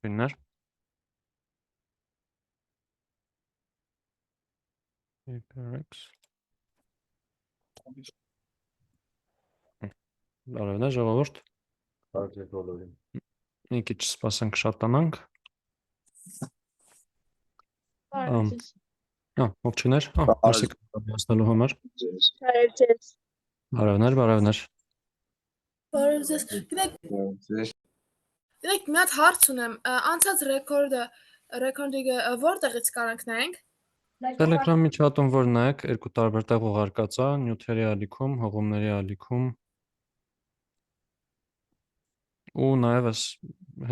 Screener. HyperX. Բարևներ ժողովուրդ։ Բարև բոլորին։ Մի քիչ սպասենք շատանանք։ Ողջույններ։ Մերսի կազմացնելու համար։ Բարևներ։ Բարև ձեզ։ Գիտեք, մի հատ հարց ունեմ։ Անցած ռեկորդինգը որտեղից կարանք նայենք։ Telegram-ի չաթում որ նայեք, երկու տարբեր տեղ ուղարկած է, նյութերի ալիքում, հղումների ալիքում։ Ու նաև ես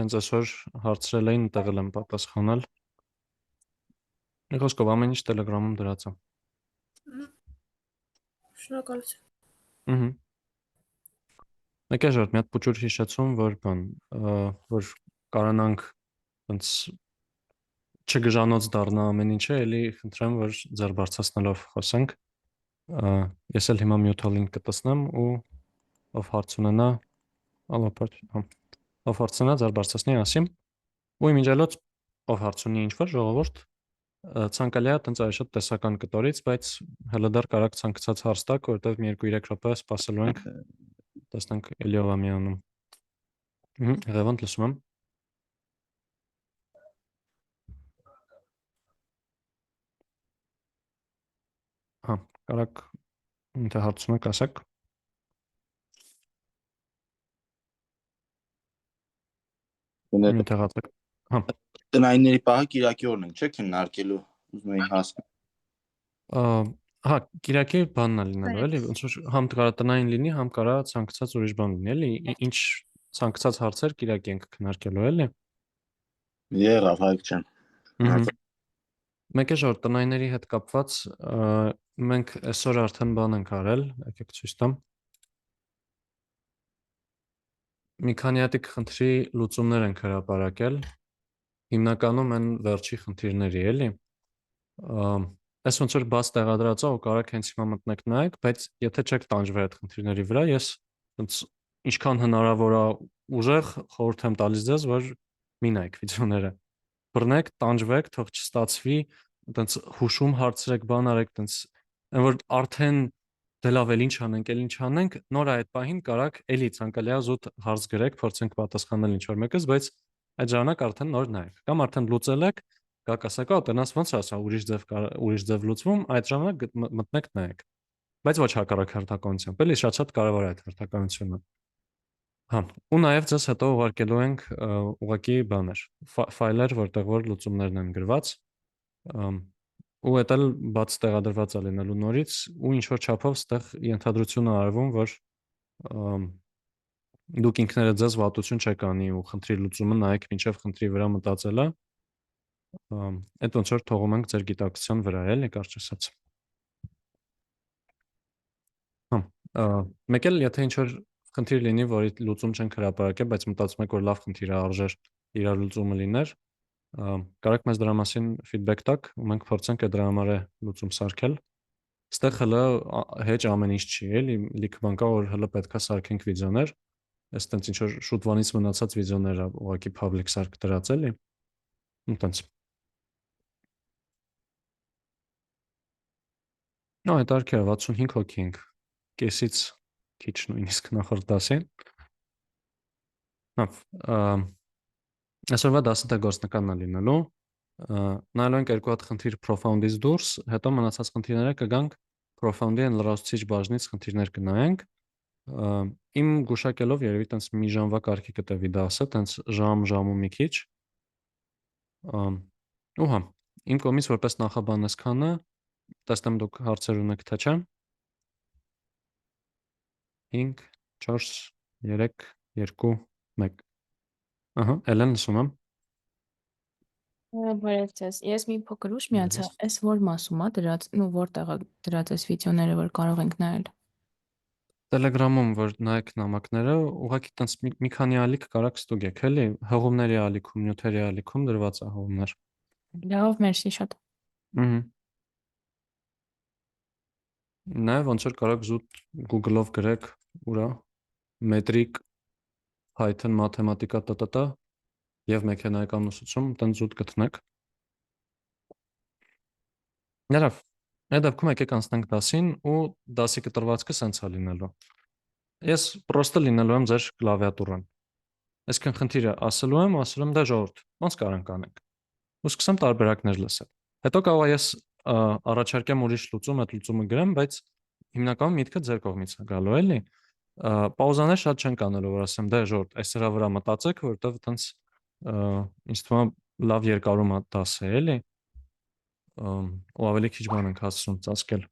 հենց այսօր հարցրել էին, տեղել եմ պատասխանել։ Մի խոսքով ամեն ինչ Telegram-ում դրած է։ Շնորհակալություն։ Մեկ է ժորդ մի հատ փոքր հիշեցում, որ կարանանք ոնց չգժանոց դառնա ամեն ինչը, էլի խնդրեմ, որ ձեր բարձրացնելով խոսենք։ Ես էլ հիմա mute link կտեսնեմ ու ով հարց ունենա, ով հարց ունենա, ձեր բարձրացնի ասիմ։ Ու իմիջիալոց ով հարց ունի ինչ-որ ժողովուրդ, ցանկալի է տենց այլ շատ տեսական կտորից, բայց հələ դեռ կարաք ցանկացած հարց տաք, որտեղ մի 2-3 րոպե սպասելու ենք, տեսնենք էլի ով է միանում։ Ղևոնդ լսում եմ։ Կարաք ինչ հարց ունեք, ասեք։ Տնայինների պահը Կիրակի օրն են, չէ՞ քննարկելու, ուզում էի հասկանալ։ Կիրակի բանն է լինելու, էլի, ոնց որ համ կարա տնային լինի, համ կարա ցանկացած ուրիշ բան լինի, էլի, ինչ ցանկացած հարցեր Կիրակի ենք քննարկելու, էլի։ Եղավ, Հայկ ջան։ Մեկ է ժոր տնայինների հետ կապված մենք այսօր արդեն բան ենք արել, եկեք ցույց տամ։ Մի քանի հատիկ խնդրի լուծումներ ենք հրապարակել, հիմնականում են վերջի խնդիրների, էլի։ Այս ոնց որ բաց տեղադրած է ու կարաք հենց հիմա մտնեք նայեք, բայց եթե չեք տանջվել այդ խնդիրների վրա, ես ոնց ինչքան հնարավոր է ուժեղ խորհուրդ եմ տալիս ձեզ, որ մի նայեք վիդեոները։ Բռնեք, տանջվեք, թող չստացվի, այտենց հուշում հարցրեք, բան արեք, այտենց այն որ արդեն դե լավ էլ ինչ անենք, նոր այդ պահին կարաք էլի ցանկալի է զուտ հարց գրեք, փորձենք պատասխանել ինչ որ մեկս, բայց այդ ժամանակ արդեն նոր նայեք։ Կամ արդեն լուծել եք, գաք ասեք, տնաս ոնց է ասա, ուրիշ ձև լուծվում, այդ ժամանակ մտնեք նայեք։ Բայց ոչ հակառակ հերթականությամբ, էլի շատ կարևոր է այդ հերթականությունը։ Ու նաև ձեզ հետո ուղարկելու ենք ուղղակի բաներ, ֆայլեր, որտեղ որ լուծումներն են գրված, ու դա էլ բաց տեղադրված է լինելու նորից, ու ինչ որ չափով ստեղ ենթադրություն է արվում, որ դուք ինքներդ ձեզ վատություն չեք անի ու խնդրի լուծումը նայեք մինչև խնդրի վրա մտածելը, այդ ոնց որ թողում ենք ձեր գիտակցության վրա, էլի կարճ ասած։ Մեկ էլ եթե ինչ որ խնդիր լինի, որի լուծում չենք հրապարակել, բայց մտածում եք, որ լավ խնդիր է, արժեր իր լուծումը լիներ, կարաք մեզ դրա մասին ֆիդբեք տաք, ու մենք փորձենք այդ դրա համար լուծում սարքել։ Ստեղ հələ հեչ ամեն ինչ չի, էլի, լիք բան կա, որ հələ պետքա սարքենք վիդեոներ, այս տենց ինչ որ շուտվանից մնացած վիդեոներ է ուղղակի public սարք դրած, էլի։ Տենց։ Այդ արքի է 65 հոգի ենք, կեսից քիչ նույնիսկ նախորդ դասին։ Այսօրվա դասը դա գործնականն է լինելու, նայելու ենք երկու հատ խնդիր profound-ից դուրս, հետո մնացած խնդիրները կգանք profound-ի են լրացուցիչ բաժնից խնդիրներ կնայենք, իմ գուշակելով երևի տենց մի ժամվա կարգի կտևի դասը, տենց ժամ ու մի քիչ, ու իմ կողմից որպես նախաբան այսքանը, տեսնեմ դուք հարցեր ունեք թե չէ։ 5, 4, 3, 2, 1։ Էլեն լսում եմ։ Բարև ձեզ։ Ես մի փոքր ուշ միացա, այս որ մասում է դրած, որտեղ է դրած այս վիդեոները, որ կարող ենք նայել։ Telegram-ում որ նայեք նամակները, ուղղակի տենց մի քանի ալիք կարաք ստուգեք, էլի, հղումների ալիքում, նյութերի ալիքում դրված է հղումներ։ Լավ, մերսի շատ։ Նաև ոնց որ կարաք զուտ Google-ով գրեք, ուրա, մետրիկ, Python, մաթեմատիկա, եւ մեքենայական ուսուցում տենց զուտ գտնեք։ Ներավ, այդ դեպքում եկեք անցնենք դասին ու դասի կտրվածքը սենց է լինելու։ Ես պրոստը լինելու եմ ձեր կլավիատուրան։ Այսինքն խնդիրը ասում եմ դե ժողովուրդ, ոնց կարող ենք անենք։ Ու սկսեմ տարբերակներ լսել։ Հետո կարող ես առաջարկեմ ուրիշ լուծում, այդ լուծումը գրեմ, բայց հիմնականում միտքը ձեր կողմից է գալու, էլի։ Պաուզաներ շատ չեն կանելու, որ ասեմ դե ժողովուրդ, այս սրա վրա մտածեք, որովհետև այտենց ինձ թվում է լավ երկարում է դասը, էլի։ Ու ավելի քիչ բան ենք հասցնում ծածկել։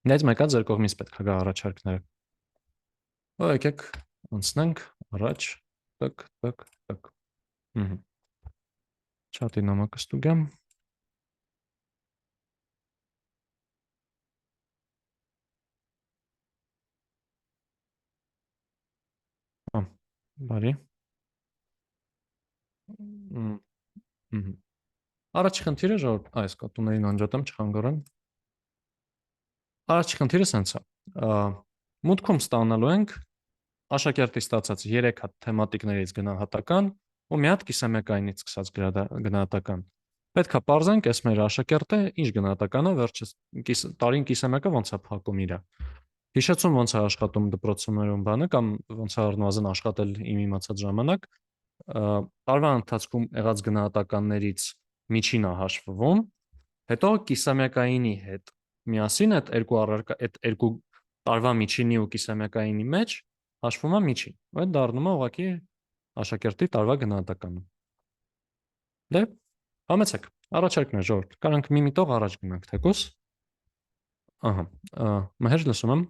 Նայած մեկա ձեր կողմից պետք է գա առաջարկները։ Ու եկեք անցնենք առաջ, տակ, տակ, տակ։ Չաթի նամակը ստուգեմ։ Բարի։ Առաջի խնդիրը ժողովուրդ, այս կատուներին անջատեմ չխանգարեմ։ Առաջի խնդիրը սենց է։ Մուտքում ստանալու ենք աշակերտի ստացած 3 հատ թեմատիկներից գնահատական ու մի հատ կիսամյակայինից սկսած գնահատական։ Պետք է պարզենք, այս մեր աշակերտը ինչ գնահատական է, վերջից տարին կիսամյակը ոնց է փակում իրա։ Հիշեցում ոնց է աշխատում դպրոցներում բանը կամ ոնց է առնվազն աշխատել իմ իմացած ժամանակ, տարվա ընթացքում եղած գնահատականներից միջինը հաշվվում, հետո կիսամյակայինի հետ միասին այդ երկու տարվա միջինի ու կիսամյակայինի մեջ հաշվում է միջին։ Ու այդ դառնում է ուղղակի աշակերտի տարվա գնահատականը։ Դե, համեցեք, առաջարկներ ժողովուրդ, կարանք մի միտող առաջ գնանք թեկուս։ Ահա, Մհեր լսում եմ,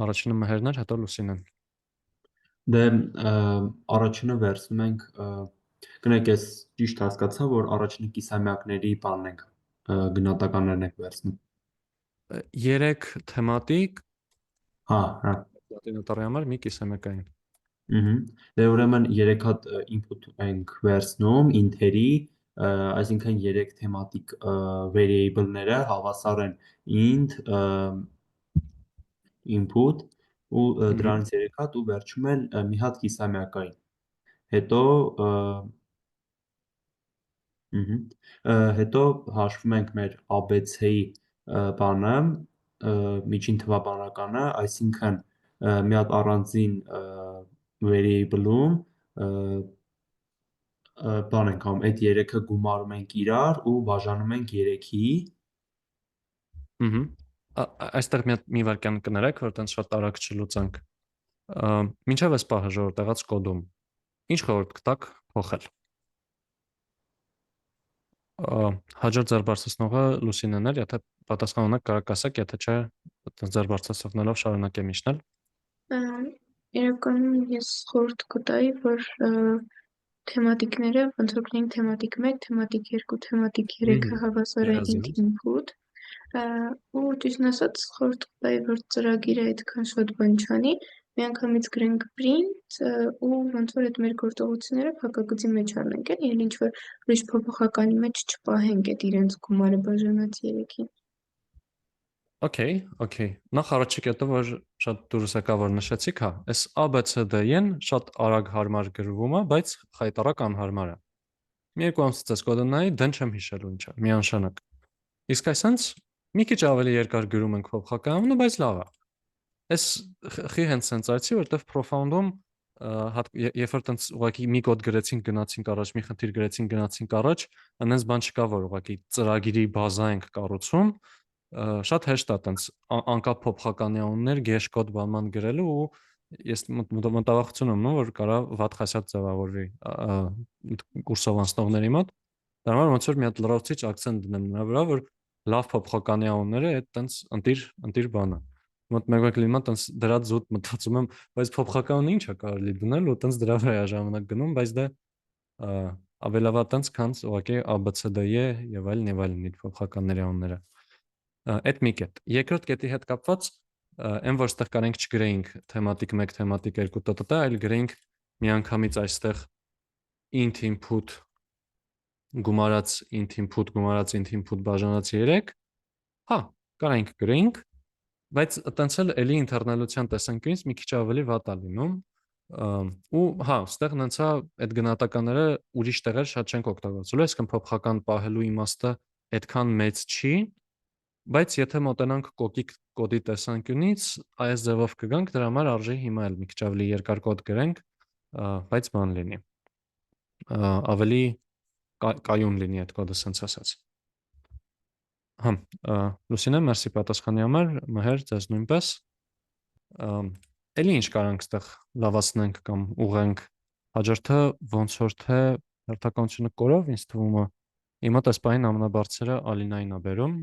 առաջինը Մհերն էր, հետո Լուսինեն։ Դե առաջինը վերցնում ենք, գնեք ես ճիշտ հասկացա, որ առաջինը կիսամյակների բանն ենք գնահատականներն ենք վերցնում։ 3 թեմատիկ, հա, լատինատարի համար մի կիսամյակային։ Դե ուրեմն 3 հատ input ենք վերցնում ինթերի, այսինքն 3 թեմատիկ variable-ները հավասար են int input ու դրանից 3 հատ ու վերջում էլ մի հատ կիսամյակային։ Հետո հաշվում ենք մեր ABC-ի բանը, միջին թվաբանականը, այսինքն մի հատ առանձին variable-ում բան ենք անում, այդ 3-ը գումարում ենք իրար ու բաժանում ենք 3-ի։ Այստեղ մի վարքյան կներեք, որ տենց շատ արագ չլուծանք։ Մինչև այս պահը ժողովուրդ եղած կոդում ինչ խորհուրդ կտաք փոխել։ Հաջորդ ձեր բարձրացնողը Լուսինեն էր, եթե պատասխան ունեք կարաք ասեք, եթե չէ, ձեր բարձրացնելով շարունակեմ իշնել։ Իրականում ես խորհուրդ կտայի, որ թեմատիկները ոնց որ կլինեն թեմատիկ 1, թեմատիկ 2, թեմատիկ 3-ը հավասար են int input, ու ճիշտն ասած խորհուրդ կտայի, որ ծրագիրը այդքան շատ բան չանի, միանգամից գրենք print ու ոնց որ այդ մեր գործողությունները փակագծի մեջ առնենք, էլ ինչ որ ուրիշ փոփոխականի մեջ չպահենք այդ իրենց գումարը բաժանած 3-ին։ Okay. Նախ առաջի կետը, որ շատ դուրս եկա, որ նշեցիք, հա, այս ABCD-ն շատ արագ հարմար գրվում է, բայց խայտարակ անհարմար է։ Մի երկու ամսից այս կոդը նայի, դեն չեմ հիշելու ինչ է, միանշանակ։ Իսկ այսպես մի քիչ ավելի երկար գրում ենք փոփոխականում, բայց լավ է։ Այս խի հենց սենց արեցի, որտեվ profound-ում երբ որ տենց ուղղակի մի կոդ գրեցինք, գնացինք առաջ, մի խնդիր գրեցինք, գնացինք առաջ, այնպես բան չկա, որ ուղղակի ծրագիրի բազա ենք կառուցում, շատ հեշտ է տենց անկապ փոփոխականի անուններ գեշ կոդ բանման գրելու ու ես մտավախություն ունեմ, որ կարա վատ խասյատ ձևավորվի կուրսով անցնողների մոտ։ Դա համար ոնց որ մի հատ լրացուցիչ ակցենտ դնեմ նրա վրա, որ լավ փոփոխականի անունները այդ տենց ընտիր բանը։ Մոտ մեկ լինում է տենց դրա զուտ մտածում եմ, բայց փոփոխականը ի՞նչ է կարելի դնել ու տենց դրա վրա ժամանակ գնում, բայց դա ավելավա տենց քան ուղղակի ABCD-ը եւ այլն իր փոփոխականների անունները։ Այդ մի կետ։ Երկրորդ կետի հետ կապված այն որ այստեղ կարենք չգրեինք թեմատիկ 1, թեմատիկ 2 տտ, այլ գրեինք միանգամից այստեղ int input գումարած int input բաժանած 3, հա, կարենք գրեինք, բայց այտենց էլ էլի ինտերնալության տեսանկյունից մի քիչ ավելի վատ է լինում, Ու հա, ստեղ նենցա այդ գնահատականները ուրիշ տեղեր շատ չենք օգտագործելու, այսինքն փոփոխական պահելու իմաստը այդքան մեծ չի, բայց եթե մոտենանք կոդի տեսանկյունից, այս ձևով կգանք, դրա համար արժի հիմա էլ մի քիչ ավելի երկար կոդ գրենք, բայց բան լինի։ Ավելի կայուն լինի այդ կոդը, սենց ասած։ Հա, Լուսինե, մերսի պատասխանի համար, Մհեր, ձեզ նույնպես։ Էլի ինչ կարանք ստեղ լավացնենք կամ ուղենք, հաջորդը ոնց որ թե հերթականությունը կորավ, ինձ թվում է իմ մոտ այս պահին ամենաբարձրը Ալինային է բերում,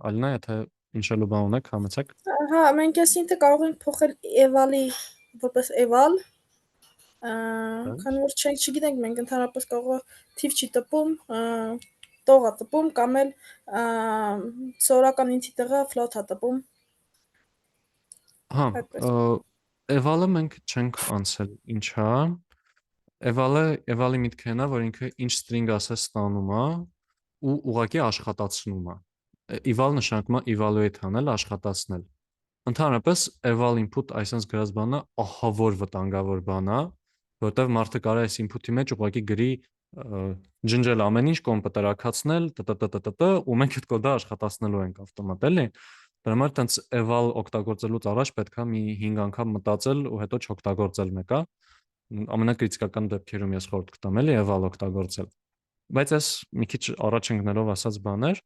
Ալինա, եթե ինչ-որ բան ունեք, համեցեք։ Հա, մենք այս ինքը կարող ենք փոխել eval-ի որպես eval, քանի որ չգիտենք մենք ընդհանրապես կարող է թիվ չի տպում, տող է տպում կամ էլ սովորական ինտի տեղը float է տպում։ Հա, Այդպես։ eval-ը մենք չենք անցել, ինչա։ Eval-ի միտքը նա, որ ինքը ինչ string ասես ստանում է ու ուղղակի աշխատացնում է։ Eval նշանակում է evaluate անել, աշխատացնել։ Ընդհանրապես eval input այսպես գրած բանը ահա որ վտանգավոր բան է, որտեղ մարդը կարող է այս input-ի մեջ ուղղակի գրի ջնջել ամեն ինչ, կոմպյուտերակացնել, ու մենք այդ կոդը աշխատացնելու ենք ավտոմատ, էլի։ Դրա համար տենց eval օգտագործելուց առաջ պետք է մի 5 անգամ մտածել ու հետո չօգտագործել մեկը։ Ամենակրիտիկական դեպքերում ես խորհուրդ կտամ էլի eval օգտագործել։ Բայց այս մի քիչ առաջ ընկնելով ասած բաներ,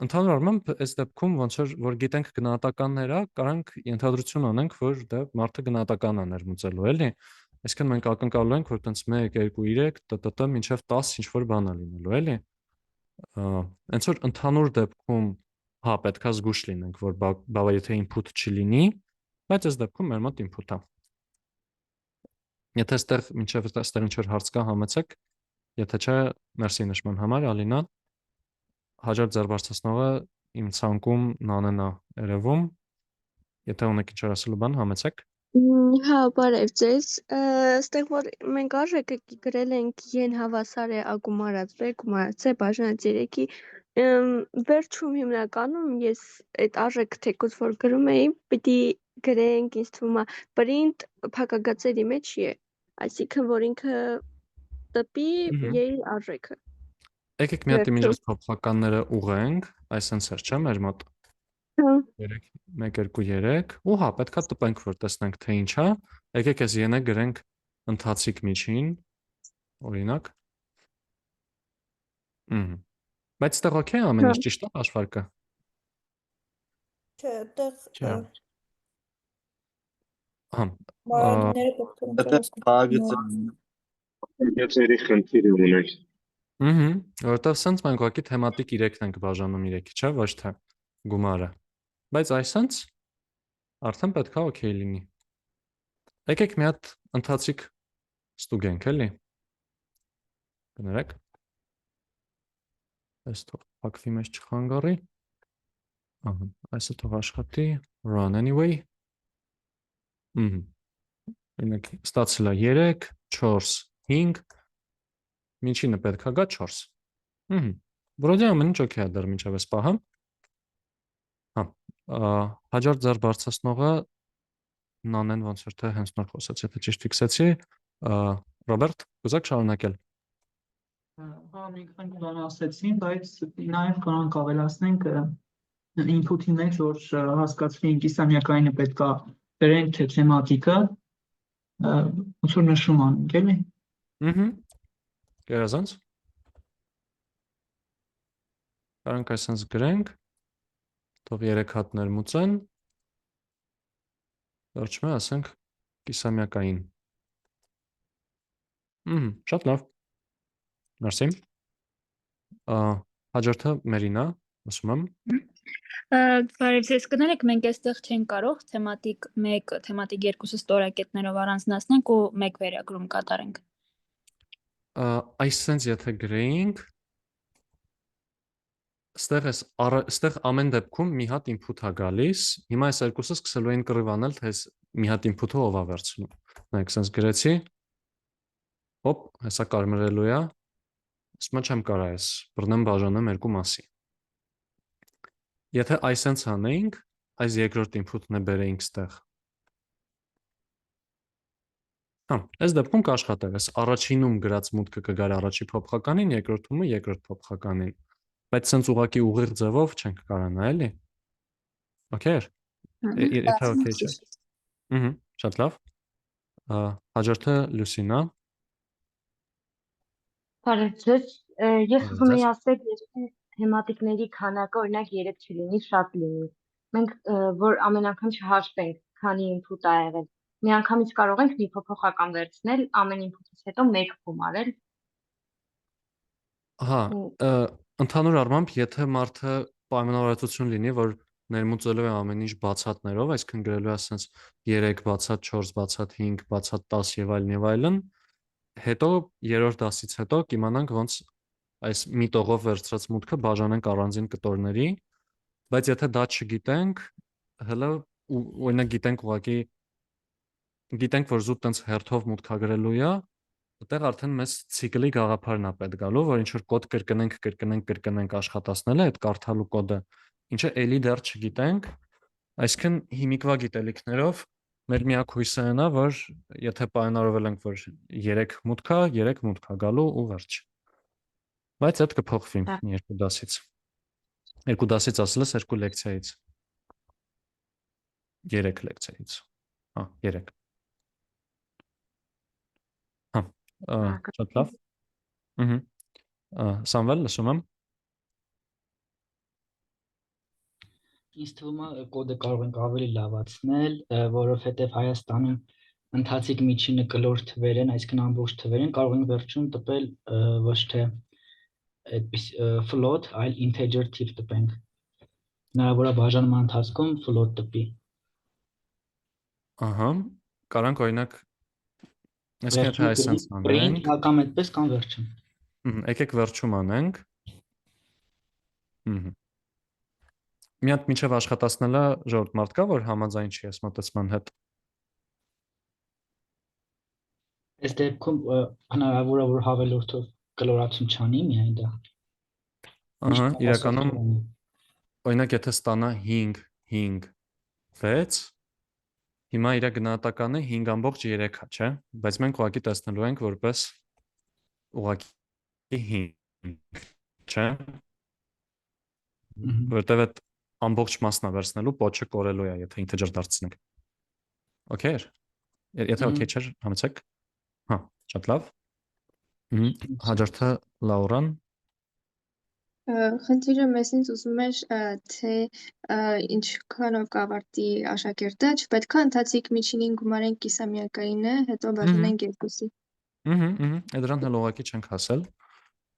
ընդհանուր առմամբ այս դեպքում ոնց որ գիտենք գնահատականները, կարանք ենթադրություն անենք, որ դա մարդը գնահատական է ներմուծելու, էլի։ Այսինքն մենք ակնկալում ենք, որ տենց 1 2 3 մինչև 10 ինչ որ բան է լինելու, էլի։ Հենց որ ընդհանուր դեպքում հա պետքա զգուշ լինենք, որ բավարար եթե input չլինի, բայց այս դեպքում մեր մոտ input է։ Եթե այստեղ մինչև այստեղ ինչ որ հարց կա, համեցեք, եթե չէ, մերսի նշման համար, Ալինա։ Հաջորդ ձեռբարձրացնողը իմ ցանկում Նանեն է երևում։ Եթե ունեք ինչ-որ ասելու բան, համեցեք։ Հա, բարև ձեզ։ Այստեղ որ մենք արժեքը գրել ենք են հավասար է ագումարած բ գումարած c բաժանած 3-ի, վերջում հիմնականում ես այդ արժեքը թեկուզ որ գրում էի, պիտի գրենք, ինձ թվում է print փակագծերի մեջ է, այսինքն որ ինքը տպի երի արժեքը։ Եկեք մի հատ իմիջից փոփոխականները ուղենք, այսպես էր, չէ՞, մեր մոտ։ 3 1 2 3 ու հա պետքա տպենք որ տեսնենք թե ինչ է, եկեք այս յենը գրենք ընթացիկ միջին, օրինակ։ Բայց ստեղ օքեյ ամեն ինչ ճիշտ է հաշվարկը։ Չէ, այդտեղ հա բարագիները փոխել են։ Եթե խնդիր ունեք։ Որտեղ sense մենք ուղղակի թեմատիկ 3-ն ենք բաժանում 3-ի, չէ՞, ոչ թե գումարը։ Բայց այսպես արդեն պետքա օքեյ լինի։ Եկեք մի հատ ընթացիկ ստուգենք, էլի։ Կներեք։ Այս թող փակվի մեջ չխանգարի։ Ահա, այսը թող աշխատի, run anyway։ Ինքը ստացել է 3, 4, 5, միջինը պետք է գա 4։ Վրոդի ամեն ինչ օքեյ է դեռ մինչև այս պահը։ Հա, հաջորդ ձեռ բարձրացնողը Նանեն ոնց որ թե հենց նոր խոսեց, եթե ճիշտ ֆիքսեցի, Ռոբերտ, կուզեք շարունակել։ Հա, մենք բան ասեցին, բայց նաև կարանք ավելացնենք input-ի մեջ, որ հասկացվի կիսամյակայինը պետքա բերենք թե թեմատիկը, ոնց որ նշում անենք, էլի։ Գերազանց։ Կարանք այսպես գրենք, թող 3 հատ ներմուծեն, վերջում ասենք կիսամյակային։ Շատ լավ։ Մերսի։ Հաջորդը Մերինա, ասում եմ։ Բարև ձեզ, կներեք, մենք այստեղ չենք կարող թեմատիկ 1, թեմատիկ 2-ը ստորակետներով առանձնացնենք ու 1 վերագրում կատարենք։ Այսպես եթե գրեինք, ստեղ ամեն դեպքում մի հատ input է գալիս, հիմա այս երկուսը սկսելու են կռիվ անել, թե մի հատ input-ը ով է վերցնում։ Նայեք, sense գրեցի։ Հոպ, հեսա կարմրելու է։ Ասում չեմ կարա այս բռնեմ բաժանեմ երկու մասի։ Եթե այսպես անեինք, այս երկրորդ input-ն է բերեինք ստեղ։ Հա, այս դեպքում կաշխատեր, այս առաջինում գրած մուտքը կգար առաջի փոփոխականին, երկրորդումը երկրորդ փոփոխականին։ Բայց սենց ուղղակի ուղիղ ձևով չենք կարողանա, էլի։ Okay։ Եթե okay չէ։ Շատ լավ։ Հաջորդը Լուսինա։ Բարև ձեզ։ Ես ուզում եի ասել, եթե թեմատիկների քանակը օրինակ 3 չլինի, շատ լինի։ Մենք որ ամեն անգամ չհաշվենք, քանի input ա եղել։ Միանգամից կարող ենք մի փոփոխական վերցնել, ամեն input-ից հետո 1 գումարել։ Ահա, ընդհանուր առմամբ, եթե մարդը պայմանավորվածություն լինի, որ ներմուծելու է ամեն ինչ բացատներով, այսինքն գրելու է ասենց 3 բացատ 4 բացատ 5 բացատ 10 եւ այլն, հետո երրորդ դասից հետո կիմանանք ոնց այս մի տողով վերցրած մուտքը բաժանենք առանձին կտորների, բայց եթե դա չգիտենք, հələ օրինակ գիտենք, որ զուտ տենց հերթով մուտքագրելու է, այդտեղ արդեն մեզ ցիկլի գաղափարն է պետք գալու, որ ինչ որ կոդ կրկնենք աշխատացնել է այդ կարդալու կոդը, ինչը էլի դեռ չգիտենք, այսինքն հիմիկվա գիտելիքներով մեր միակ հույսը այն է, որ եթե պայմանավորվել ենք, որ 3 մուտք է գալու ու վերջ։ Բայց այդ կփոխվի երկու դասից։ Երկու դասից ասել ես 2 լեկցիայից։ 3 լեկցիայից։ Հա, 3։ Հա, շատ լավ։ Սամվել, լսում եմ։ Ինձ թվում է կոդը կարող ենք ավելի լավացնել, որովհետև Հայաստանում ընթացիկ միջինը կլոր թվեր են, այսինքն ամբողջ թվեր են, կարող ենք վերջում տպել ոչ թե այդպես float, այլ integer type տպենք։ Հնարավոր է բաժանման ընթացքում float տպի։ Ահա, կարանք օրինակ այսինքն եթե այսպես անենք, կամ այդպես կամ վերջում։ Եկեք վերջում անենք։ Մի հատ մինչև աշխատացնելը ժողովուրդ մարդ կա, որ համաձայն չի այս մոտեցման հետ։ Այս դեպքում հնարավոր է որ հավելորդով կլորացում չանի միայն դա։ Ահա, իրականում օրինակ եթե ստանա 5, 6, հիմա իր գնահատականը 5.3 է, չէ՞, բայց մենք ուղղակի տեսնելու ենք որպես ուղղակի 5, չէ՞։ Որտեւ այդ ամբողջ մասն է վերցնելու, պոչը կորելու է, եթե integer դարձնենք։ Okay։ Եթե okay չէ, համեցեք։ Հա, շատ լավ։ Հաջորդը Լաուրան։ Խնդիրը մեզնից ուզում էր, թե ինչքանով կավարտի աշակերտը, չպետք է ընթացիկ միջինին գումարենք կիսամյակայինը, հետո բաժանենք երկուսի։ Այդ դրան հələ ուղղակի չենք հասել։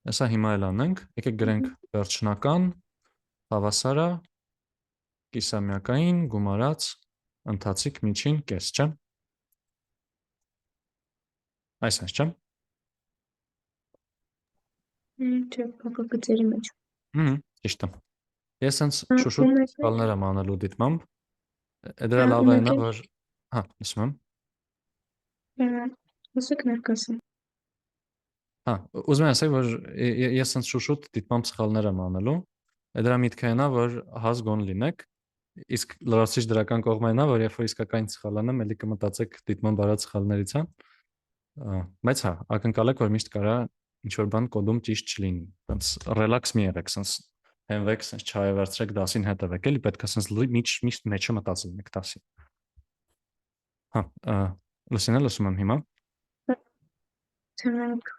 Հեսա հիմա էլ անենք, եկեք գրենք վերջնական, հավասարը, կիսամյակային, գումարած, ընթացիկ միջին կես, չէ՞։ Այսպես չէ՞։ Չէ, փոփոխությունների մեջ։ Ճիշտ է։ Ես հենց շուշուտ սխալներ եմ անելու դիտմամբ։ Դրա լավ է նա, որ հա, լսում եմ։ Ոսեք ներկասը։ Հա, ուզում եմ ասել, որ ես հենց շուշուտ դիտմամբ սխալներ եմ անելու։ Դրա միտքը այն է, որ հաս գոն լինեք, իսկ լրացուցիչ դրական կողմը այն է, որ երբ որ իսկական սխալ անեմ, ելի կմտածեք դիտմամբ արած սխալներից է։ Բայց հա, ակնկալեք, որ միշտ կարա ինչ-որ բան կոդում ճիշտ չլինի։ Ոնց ռելաքս մի եղեք, sense հենվեք, sense չայվերցրեք դասին հետևեք, էլի պետք է sense միշտ մեջը մտածել եք դասի։ Հա, լսին լսում եմ հիմա։ Թեմենք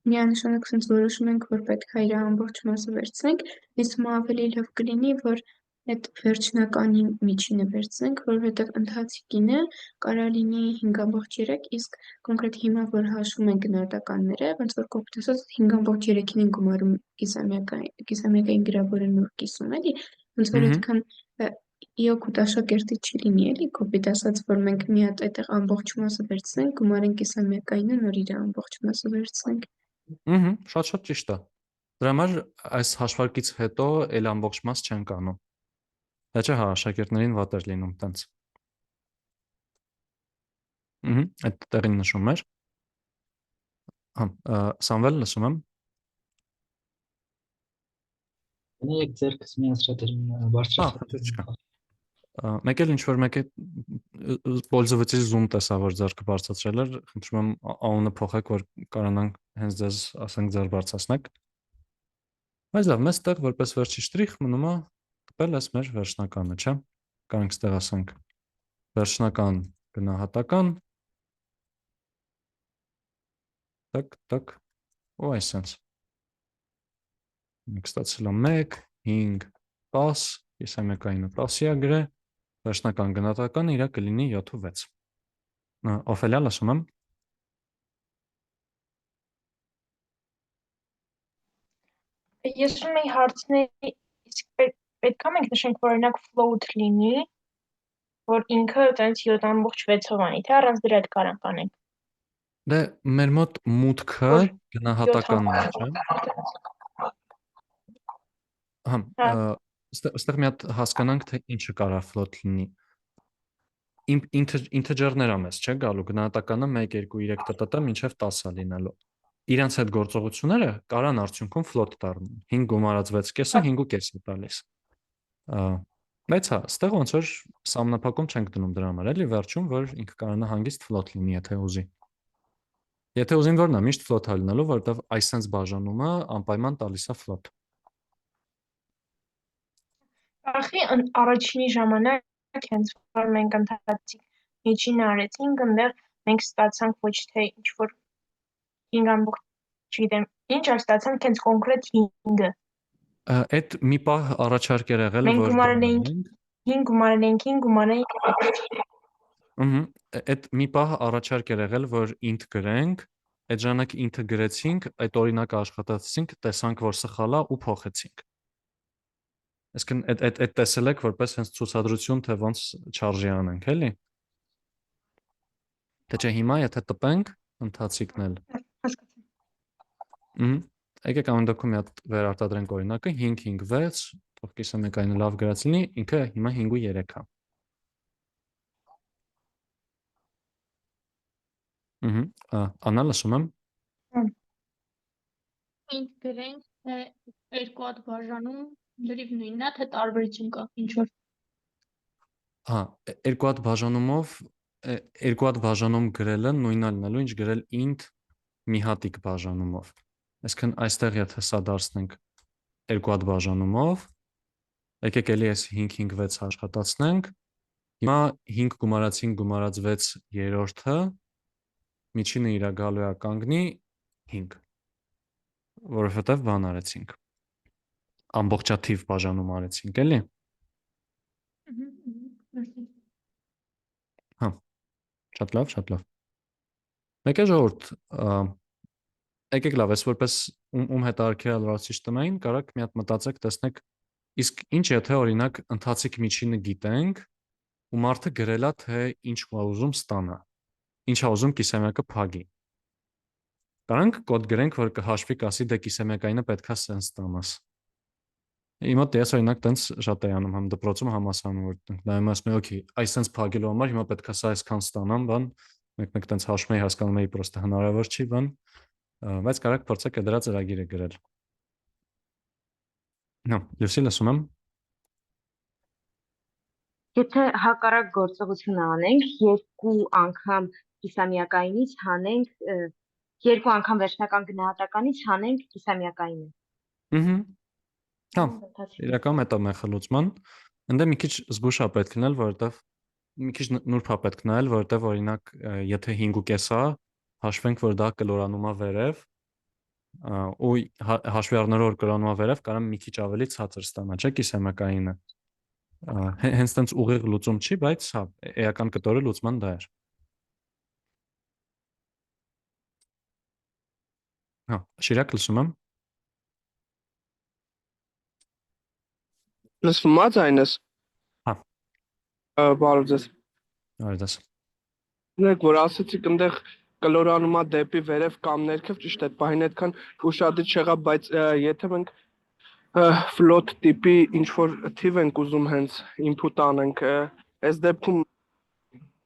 միանշանակ sense որոշում ենք, որ պետք է իր ամբողջ մասը վերցնենք, ինձ թվում է ավելի լավ կլինի, որ այդ վերջնականի միջինը վերցնենք, որովհետև ընթացիկինը կարա լինի 5.3, իսկ կոնկրետ հիմա որ հաշվում են գնահատականները, ոնց որ կոպիտ ասած 5.3-ին են գումարում կիսամյակային գրավորը նոր կիսում, էլի, ոնց որ այդքան իօգուտ աշակերտի չի լինի, էլի, կոպիտ ասած, որ մենք մի հատ այդտեղ ամբողջ մասը վերցնենք, գումարենք կիսամյակայինը, նոր իր ամբողջ մասը վերցնենք։ Շատ ճիշտ է։ Դրա համար այս հաշվարկից հետո էլ ամբողջ մաս չենք անում։ Դա չէ, հա, աշակերտներին վատ էր լինում տենց։ Այդ տեղին նշում էր։ Հա, Սամվել, լսում եմ։ Նայեք ձերքս մի ասրատեր բարձրացրել։ Մեկ էլ ինչ որ մեկ է Պոլզովիցի zoom տեսա, որ ձեռքը բարձրացրել էր, խնդրում եմ անունը փոխեք, որ կարողանանք հենց ձեզ ասենք ձեր բարձրացնեք։ Բայց լավ, մեզ տեղ որպես վերջի շտրիխ մնում է տպել այս մեր վերջնականը, չէ՞։ Կարանք ստեղ ասենք վերջնական գնահատական, տակ, ու այսպես։ Մենք ստացել եմ 1, 5, 10, կիսամյակայինը 10-յա գրե, վերջնական գնահատականը իրա կլինի 7-6։ Օֆելիա, լսում եմ։ Ես ուզում եի հարցնել, իսկ պետք է մենք նշենք, որ օրինակ float լինի, որ ինքը տենց 7.6-ով անի, թե առանց դրա էլ կարանք անենք։ Դե մեր մոտ մուտքը գնահատականն է, չէ՞։ Հա, այստեղ մի հատ հասկանանք, թե ինչը կարա float լինի։ Integer-ներ ամես, չէ՞ գալու գնահատականը 1, 2, 3 տտ մինչև 10-ը լինելու։ Իրանց հետ գործողությունները կարան արդյունքում float դառնան։ 5 գումարած 6.5-ը 5.5 է տալիս։ Բայց հա, այստեղ ոնց որ սահմանափակում չենք դնում դրա համար, էլի վերջում, որ ինքը կարողանա հանգիստ float լինի, եթե ուզի։ Եթե ուզին որն է միշտ float լինելու, որովհետև այսպես բաժանումը անպայման տալիս է float։ Ախի առաջինի ժամանակ հենց որ մենք ընթացիկ միջինը արեցինք, այնտեղ մենք ստացանք ոչ թե ինչ որ 5. չգիտեմ, ինչ այլ ստացանք հենց կոնկրետ 5-ը։ Այդ մի պահ առաջարկ էր եղել, Մենք որ գումարել էինք 5 գումարել էինք 5 գումարել էինք։ Այդ մի պահ առաջարկ էր եղել, որ int գրենք, այդ ժամանակ int-ը գրեցինք, այդ օրինակը աշխատացինք, տեսանք, որ սխալ է ու փոխեցինք։ Այսինքն այդ տեսել եք որպես հենց ցուցադրություն, թե ոնց չարժի անենք, էլի։ Թե չէ հիմա եթե տպենք ընթացիկն էլ։ Եկեք ամենდակում մի հատ վերարտադրենք օրինակը 5 5 6, թող կիսամյակայինը լավ գրած լինի, ինքը հիմա 5 ու 3 է։ Անա լսում եմ։ Ինչ գրենք, թե երկու հատ բաժանում լրիվ նույնն է, թե տարբերություն կա, ինչ որ։ Հա, երկու հատ բաժանում գրելը նույնն է լինելու, ինչ գրել int մի հատիկ բաժանումով։ Այսինքն այստեղ եթե սա դարձնենք երկու հատ բաժանումով, եկեք էլի այս 5-5-6 աշխատացնենք։ Հիմա 5 գումարած 5 գումարած 6 երրորդը միջինը իրա գալու է կանգնի 5, որովհետև բան արեցինք։ Ամբողջաթիվ բաժանում արեցինք, էլի։ Հա, շատ լավ։ Մեկ է ժողովուրդ, եկեք լավ, ես որպես ում հետարքել լրացիչ տնային, կարաք մի հատ մտածեք, տեսնեք, իսկ ինչ եթե օրինակ ընթացիկ միջինը գիտենք, ու մարդը գրելա, թե ինչ է ուզում ստանա, ինչ է ուզում կիսամյակը փագի։ Կարանք կոդ գրենք, որ կհաշվի կասի դե կիսամյակայինը պետքա սենց ստանաս։ Հիմա ես օրինակ տենց շատ էի անում համ դպրոցում, համ հասանում, որ նայում ասում եմ, օքեյ, այսպես փագելու համար հիմա պետքա սա այսքան ստանամ, բան, մեկ տենց հաշվում էի, հասկանում էի, պրոստը հնարավոր չի, բան, բայց կարաք փորձեք դրա ծրագիրը գրել։ Հա, Լուսի լսում եմ։ Եթե հակառակ գործողությունը անենք, երկու անգամ կիսամյակայինից հանենք, երկու անգամ վերջնական գնահատականից հանենք կիսամյակայինը։ Հա, իրական է տա խլուծման։ Ընդ մի քիչ զգուշ է պետք լինել, որովհետև մի քիչ նուրբ է պետք նայել, որովհետև օրինակ եթե 5.5 է, հաշվենք, որ դա կլորանում է վերև, ու հաշվի առնելով որ կլորանում է վերև, կարամ մի քիչ ավելի ցածր ստանա, չէ՞ կիսամյակայինը։ Հենց տենց ուղիղ լուծում չի, բայց հա, էական կտորը լուծման դա էր։ Հա, Շիրակ լսում եմ։ Լսվում է ձայնս։ Հա։ Բարև ձեզ։ Բարև ձեզ։ Նեք որ ասացիք այնտեղ կլորանում է դեպի վերև կամ ներքև, ճիշտ է, բային այդքան ուշադրիչ չեղա, բայց եթե մենք float տիպի ինչ որ թիվ ենք ուզում հենց input անենք, այս դեպքում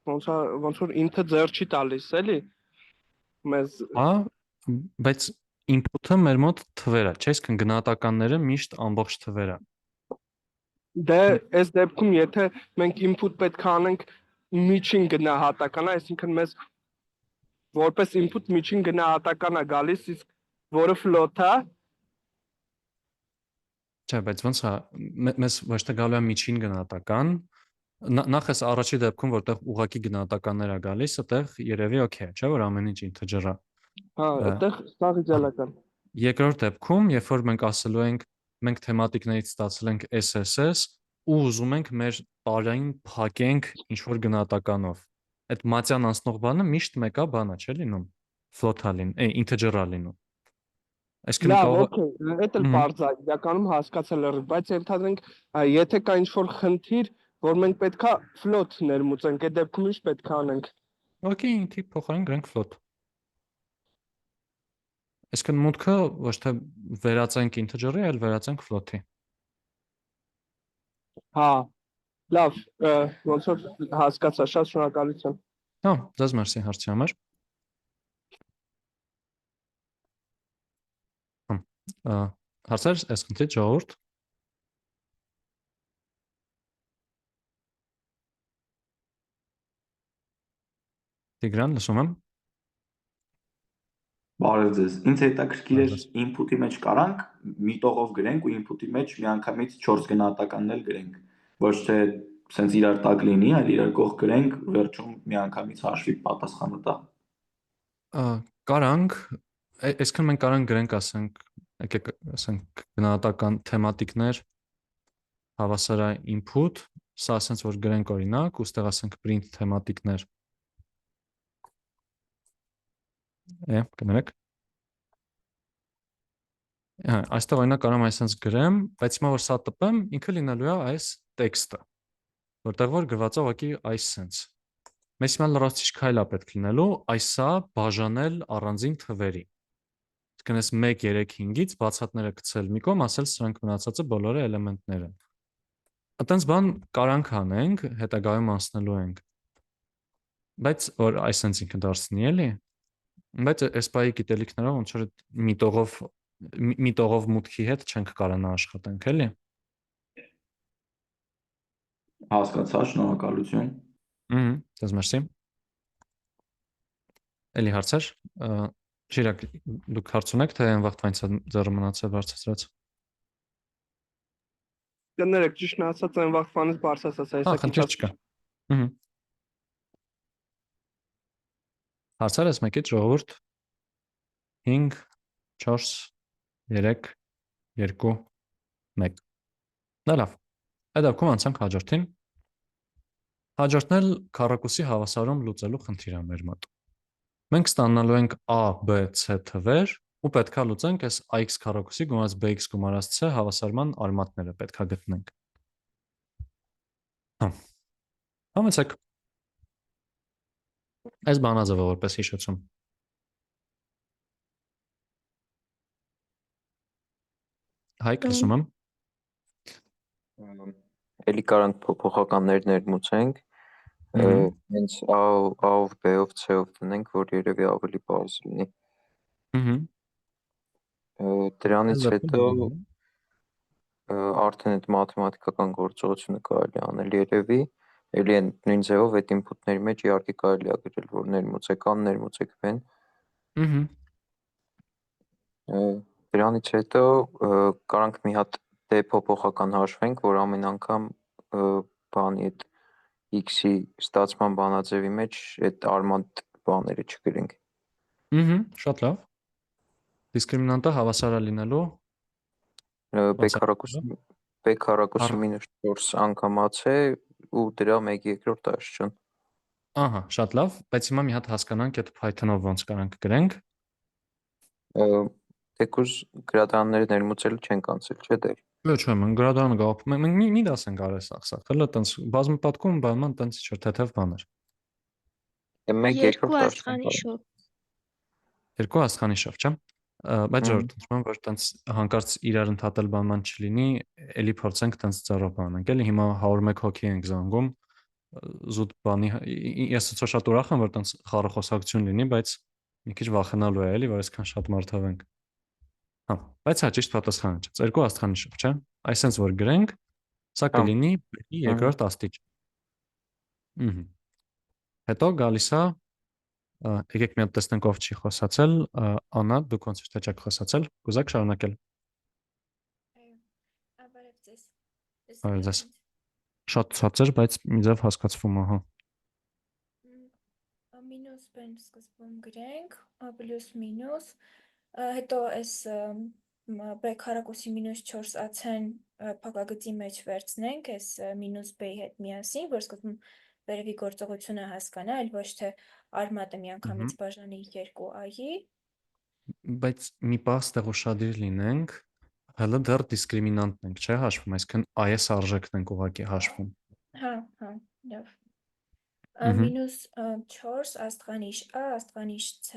ոնց որ int-ը ձեռ չի տալիս, էլի։ Մեզ Հա, բայց input-ը մեր մոտ թվեր է, չէ՞, իսկ գնահատականները միշտ ամբողջ թվեր է։ Դե այս դեպքում եթե մենք input պետք է անենք միջին գնահատական է, այսինքն մեզ որպես input միջին գնահատական է գալիս, իսկ որը float է, Չէ, բայց ոնց է, մեզ ոչ թե գալու է միջին գնահատական, նախ էս առաջի դեպքում, որտեղ ուղղակի գնահատականներ է գալիս, այդտեղ երևի օքեյ է, չէ, որ ամեն ինչ integer է։ հա, այդտեղ սաղ իդեալական։ Երկրորդ դեպքում, երբ որ մենք ասելու ենք, մենք թեմատիկներից ստացել ենք SSS ու ուզում ենք մեր տարային փակենք ինչ որ գնահատականով։ Այդ մատյան անցնող բանը միշտ մեկա բանա, չէ՞ լինում։ Float-ալին, integer-ա լինում։ Այսինքն Լավ, օքեյ, էդ էլ բարձ է, իրականում հասկացել եմ, բայց ենթադրենք, եթե կա ինչ-որ խնդիր, որ մենք պետքա float ներմուծենք, այդ դեպքում ինչ պետք է անենք։ Okay, ինքի փոխարեն գրենք float։ Այսինքն մուտքը ոչ թե վերածենք integer-ի, այլ վերածենք float-ի։ Հա, լավ, ոնց որ հասկացա, շատ շնորհակալություն։ Հա, ձեզ մերսի հարցի համար։ Հարցեր այս խնդրից ժողովուրդ։ Տիգրան, լսում եմ։ Բարև ձեզ։ Ինձ հետաքրքիր էր input-ի մեջ կարանք մի տողով գրենք ու input-ի մեջ միանգամից 4 գնահատականներ գրենք։ Ոչ թե սենց իրար տակ լինի, այլ իրար կողք գրենք, վերջում միանգամից հաշվի պատասխանը տա։ Կարանք, այսինքն մենք կարանք գրենք, ասենք, եկեք ասենք գնահատական թեմատիկներ հավասար է input, սա ասենք որ գրենք օրինակ, ու ստեղ ասենք print թեմատիկներ։ Կներեք։ Այստեղ օրինակ կարող եմ այսպես գրեմ, բայց հիմա որ սա տպեմ, ինքը լինելու է այս տեքստը, որտեղ որ գրված է ուղղակի այս sense։ Մեզ հիմա լրացուցիչ քայլ է պետք լինելու, այսա բաժանել առանձին թվերի։ Այսինքն այս 1, 3, 5-ից բացատները գցել մի կողմ, ասել սրանք մնացածը բոլորը էլեմենտներ են։ Այդտենց բան կարանք անենք, հետագայում անցնելու ենք։ Բայց որ այսպես ինքը դարձնի էլի, բայց այս բայի գիտելիքներով ոնց որ մի տողով մուտքի հետ չենք կարողանա աշխատենք, էլի։ Հասկացա, շնորհակալություն։ Ձեզ մերսի։ Էլի հարցեր։ Շիրակ, դուք հարց ունեք, թե այն վաղտվանից ձեռը մնացել բարձրացրած։ Կներեք, ճիշտն ասած, այն վաղտվանից բարձրացած, այսա խնդիր չկա։ Հարցեր ես մեկից ժողովուրդ 5, 4, 3, 2, 1։ Լավ։ Այդ դեպքում անցանք հաջորդին։ Հաջորդն էլ քառակուսի հավասարում լուծելու խնդիր է մեր մոտ։ Մենք ստանալու ենք A, B, C թվեր ու պետքա լուծենք այս AX քառակուսի գումարած BX գումարած C հավասարման արմատները պետքա գտնենք։ Համեցեք։ Այս բանաձևը որպես հիշեցում։ Հայկ, լսում եմ։ Էլի կարանք փոփոխականներ ներմուծենք, հենց A-ով, B-ով, C-ով տնենք, որ երևի ավելի պարզ լինի։ Դրանից հետո արդեն այդ մաթեմատիկական գործողությունը կարելի անել երևի, էլի են նույն ձևով այդ ինպուտների մեջ իհարկե կարելի է գրել, որ ներմուծեք A-ն, ներմուծեք B-ն։ Դրանից հետո կարանք մի հատ D փոփոխական հաշվենք, որ ամեն անգամ բանի այդ X-ի ստացման բանաձևի մեջ այդ արմանտ բաները չգրենք։ Շատ լավ։ Դիսկրիմինանտը հավասար է լինելու B քառակուսի մինուս 4 անգամաց է ու դրա 1/2 աստիճան։ Ահա, շատ լավ, բայց հիմա մի հատ հասկանանք այդ Python-ով ոնց կարանք գրենք։ Թեկուզ գրադարանները ներմուծելու չենք անցել, չէ՞ դեռ։ Ոչ, ուրեմն գրադարանը գաղափ։ Մենք մի դասենք արել սախ, հələ տենց բազմապատկում բանման տենց ինչ-որ թեթև բաներ։ 1/2 աստղանիշով։ 2 աստղանիշով, չէ՞։ Բայց ժողովուրդ, ուսման որ տենց հանկարծ իրար ընդհատել բանման չլինի, էլի փորձենք տենց ծառով բանանք, էլի հիմա 101 հոգի ենք զանգում, զուտ բանի, ես շատ ուրախ եմ, որ տենց խառախոսակցություն լինի, բայց մի քիչ վախենալու է, էլի, որ այսքան շատ մարդավենք։ Հա, բայց հա ճիշտ պատասխանը չէ, 2 աստղանիշով, չէ՞։ Այսինքն որ գրենք, սա կլինի B-ի երկրորդ աստիճան։ Հետո գալիս է եկեք մի հատ տեսնենք ով չի խոսացել, Աննա, դու կոնցեպտ չեք խոսացել, կուզեք շարունակել։ Բարև ձեզ։ Բարև ձեզ։ Շատ ցածր, բայց մի ձև հասկացվում, ահա։ Մինուս բեն սկզբում գրենք, պլյուս մինուս, հետո այս b քառակուսի մինուս 4ac-ն փակագծի մեջ վերցնենք, այս մինուս b-ի հետ միասին, որ սկզբում վերևի գործողությունը հասկանա, այլ ոչ թե արմատը միանգամից բաժանի 2a-ի։ Բայց մի պահ ստեղ ուշադիր լինենք, հələ դեռ դիսկրիմինանտն ենք, չէ՞ հաշվում, այսինքն այս արժեքն ենք ուղղակի հաշվում։ Հա, լավ։ Մինուս 4 աստղանիշ a, աստղանիշ c։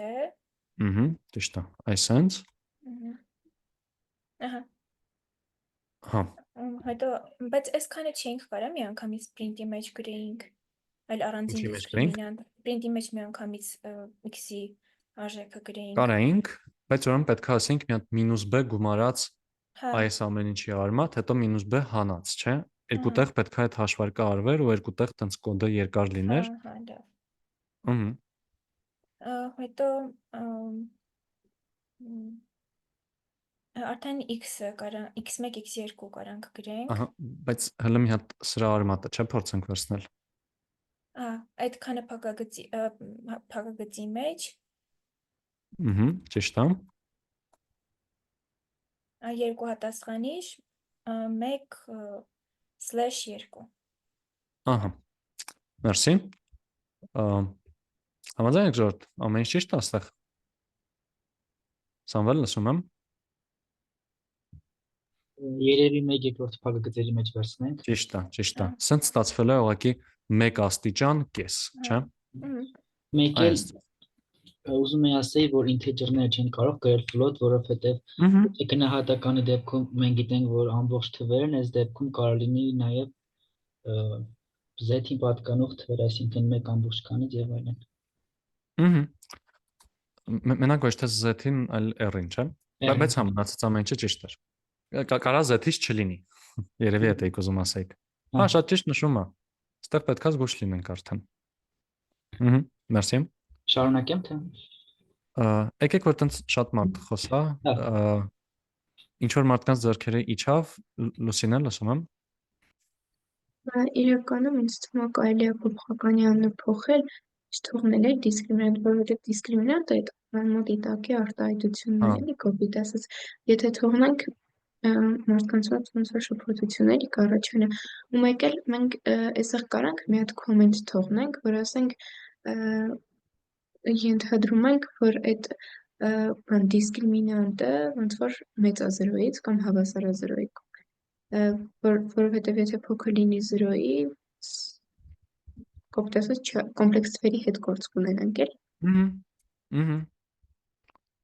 Ճիշտ է, այսենց։ Ահա։ Հա։ Հետո, բայց այսքանը չենք կարա միանգամից print-ի մեջ գրեինք, այլ առանձին Ինչի մեջ դիսկրիմինանտ, print-ի մեջ միանգամից x-ի արժեքը գրեինք։ Կարայինք, բայց ուրեմն պետք է ասենք մի հատ մինուս b գումարած այս ամեն ինչի արմատ, հետո մինուս b հանած, չէ՞։ Երկու տեղ պետք է այդ հաշվարկը արվեր ու երկու տեղ տենց կոդը երկար լիներ։ Հա, լավ։ Ահա։ Հետո արդեն x-ը կարա x1 x2 կարանք գրենք։ Ահա, բայց հələ մի հատ սրա արմատը չէ՞ փորձենք վերցնել։ Այդքանը փակագծի մեջ։ Ճիշտ է։ Երկու հատ աստղանիշ 1/2։ Ահա։ Մերսի։ Համաձայն եք Ժորդ, ամեն ինչ ճիշտ է այստեղ։ Սամվել լսում եմ։ Երևի 1/2 փակագծերի մեջ վերցնենք։ Ճիշտ է։ Սենց ստացվել է ուղղակի 1 աստիճան կես, չէ՞։ Մեկ էլ ուզում եմ ասել, որ ինտեջերները չեն կարող գրել float, որովհետև գնահատականի դեպքում մենք գիտենք, որ ամբողջ թվեր են, այս դեպքում կարող լինի նաև z-ին պատկանող թվեր, այսինքն 1 ամբողջ քանից եւ այլն։ Մենակ ոչ թե z-ին, այլ r-ին, չէ՞։ Բայց հա մնացած ամեն ինչը ճիշտ էր։ Կարա z-ից չլինի։ Երևի այդ եք ուզում ասեք։ Հա, շատ ճիշտ նշում է։ Այստեղ պետքա զգուշ լինենք արդեն։ Մերսի։ Շարունակեմ թե։ Եկեք որ տենց շատ մարդ խոսա, ինչ որ մարդկանց ձեռքերը իջավ, Լուսինե, լսում եմ։ Իրականում ինձ թվում է կարելի է փոփոխականի անունը փոխել, չթողնել է դիսկրիմինանտ, որովհետև դիսկրիմինանտը այդ արմատի տակ է արտահայտությունն է, էլի կոպիտ ասած։ Եթե թողնենք մարդկանց ոնց որ շփոթությունների կառաջանա, ու մեկ էլ մենք այստեղ կարանք մի հատ կոմենտ թողնենք, որ ասենք ենթադրում ենք, որ այդ դիսկրիմինանտը ոնց որ մեծազրոյից կամ հավասարազրոյի, որովհետև եթե փոքր լինի զրոյի, կոպիտ ասած կոմպլեքս թվերի հետ գործ կունենանք էլ։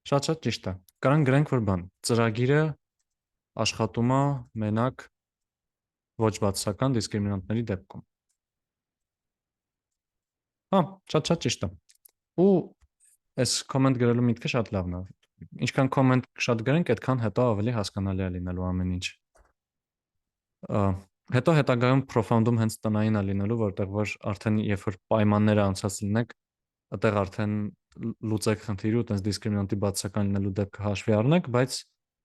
Շատ ճիշտ է։ Կարանք գրենք, որ բան, ծրագիրը աշխատում է մենակ ոչ բացասական դիսկրիմինանտների դեպքում։ Հա, շատ ճիշտ է։ Ու այս կոմենտ գրելու միտքը շատ լավն է։ Ինչքան կոմենտ շատ գրենք, այդքան հետո ավելի հասկանալի է լինելու ամեն ինչ։ Հետո հետագայում profound-ում հենց տնային է լինելու, որտեղ որ արդեն երբ որ պայմանները անցած լինեք, այդտեղ արդեն լուծեք խնդիրը ու տենց դիսկրիմինանտի բացասական լինելու դեպքը հաշվի առնեք, բայց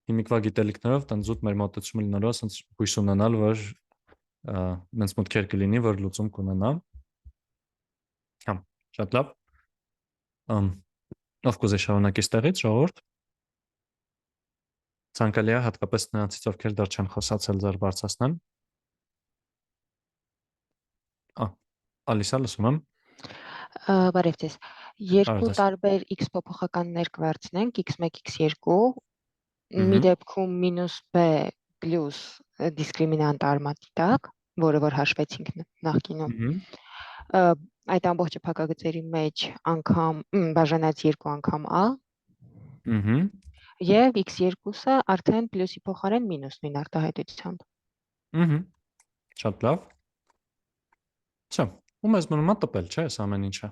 հիմիկվա գիտելիքներով տենց զուտ մեր մոտեցումը լինելու է, ասենց հույս ունենալ, որ նենց մտքեր կլինի, որ լուծում կունենա։ Հա, շատ լավ։ Ով կուզե շարունակի ստեղից, ժողովուրդ։ Ցանկալի է հատկապես նրանցից, ովքեր դեռ չեն խոսացել, ձեռ բարձրացնեն։ Ալիսա, լսում եմ։ Բարև ձեզ։ Երկու տարբեր x փոփոխականներ կվերցնենք, x1, x2, մի դեպքում մինուս b պլյուս դիսկրիմինանտ արմատի տակ, որը որ հաշվեցինք նախկինում։ Այդ ամբողջը փակագծերի մեջ անգամ բաժանած 2 անգամ a։ Եվ x2-ը արդեն պլյուսի փոխարեն մինուս նույն արտահայտությամբ։ Շատ լավ։ Չէ, ու մեզ մնում է տպել, չէ, այս ամեն ինչը։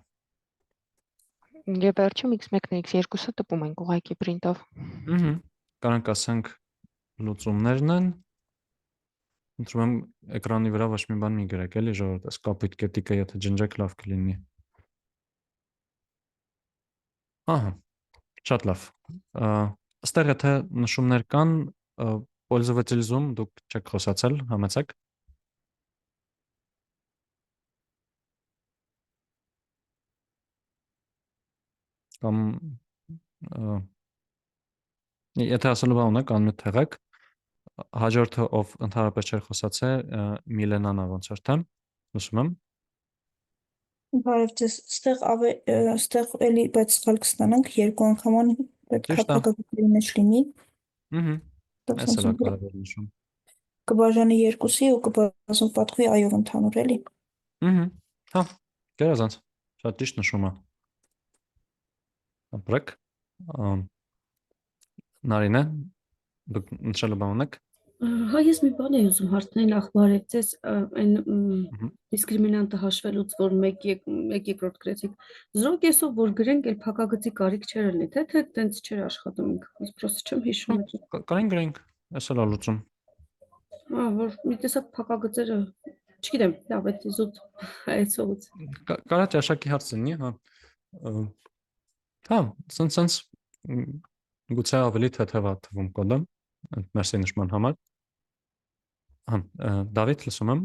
Եվ վերջում x1-ն ու x2-ը տպում ենք ուղղակի print-ով։ Կարանք ասենք լուծումներն են։ Ընտրում եմ էկրանի վրա ոչ մի բան մի գրեք, էլի ժողովուրդ, այս կապույտ կետիկը եթե ջնջեք լավ կլինի։ Ահա, շատ լավ։ Այստեղ եթե նշումներ կան, պոլզովателիզում դուք չեք խոսացել, համեցեք։ Կամ եթե ասելու բան ունեք, անմիտ թեղեք։ Հաջորդը ով ընդհանրապես չէր խոսացել, Միլենան է ոնց որ թե, լսում եմ։ Բարև ձեզ, ստեղ էլի բայց սխալ կստանանք, երկու անգաման պետք է փակագծի մեջ լինի։ Այս էլ է կարևոր նշում։ Կբաժանի երկուսի ու կբազմապատկվի այով ընդհանուր էլի։ Հա, գերազանց, շատ ճիշտ նշում է։ Ապրեք, Նարինե, դուք նշել բան ունեք։ Հա, ես մի բան եմ ուզում հարցնել, նախ բարև ձեզ, այն դիսկրիմինանտը հաշվելուց, որ մեկ երկրորդ գրեցիք, զրոկեսով, որ գրենք, էլ փակագծի կարիք չէր լինի, թե տենց չէր աշխատում, ես պրոստը չեմ հիշում։ Կարին գրենք, այս էլ ալուծում։ Հա, որ մի տեսակ փակագծերը, չգիտեմ, լավ է զուտ այցողուց։ Կարա ճաշակի հարց լինի, հա։ Հա, սենց գուցե ավելի թեթև է թվում կոդը, մերսի նշման համար։ Դավիթ, լսում եմ։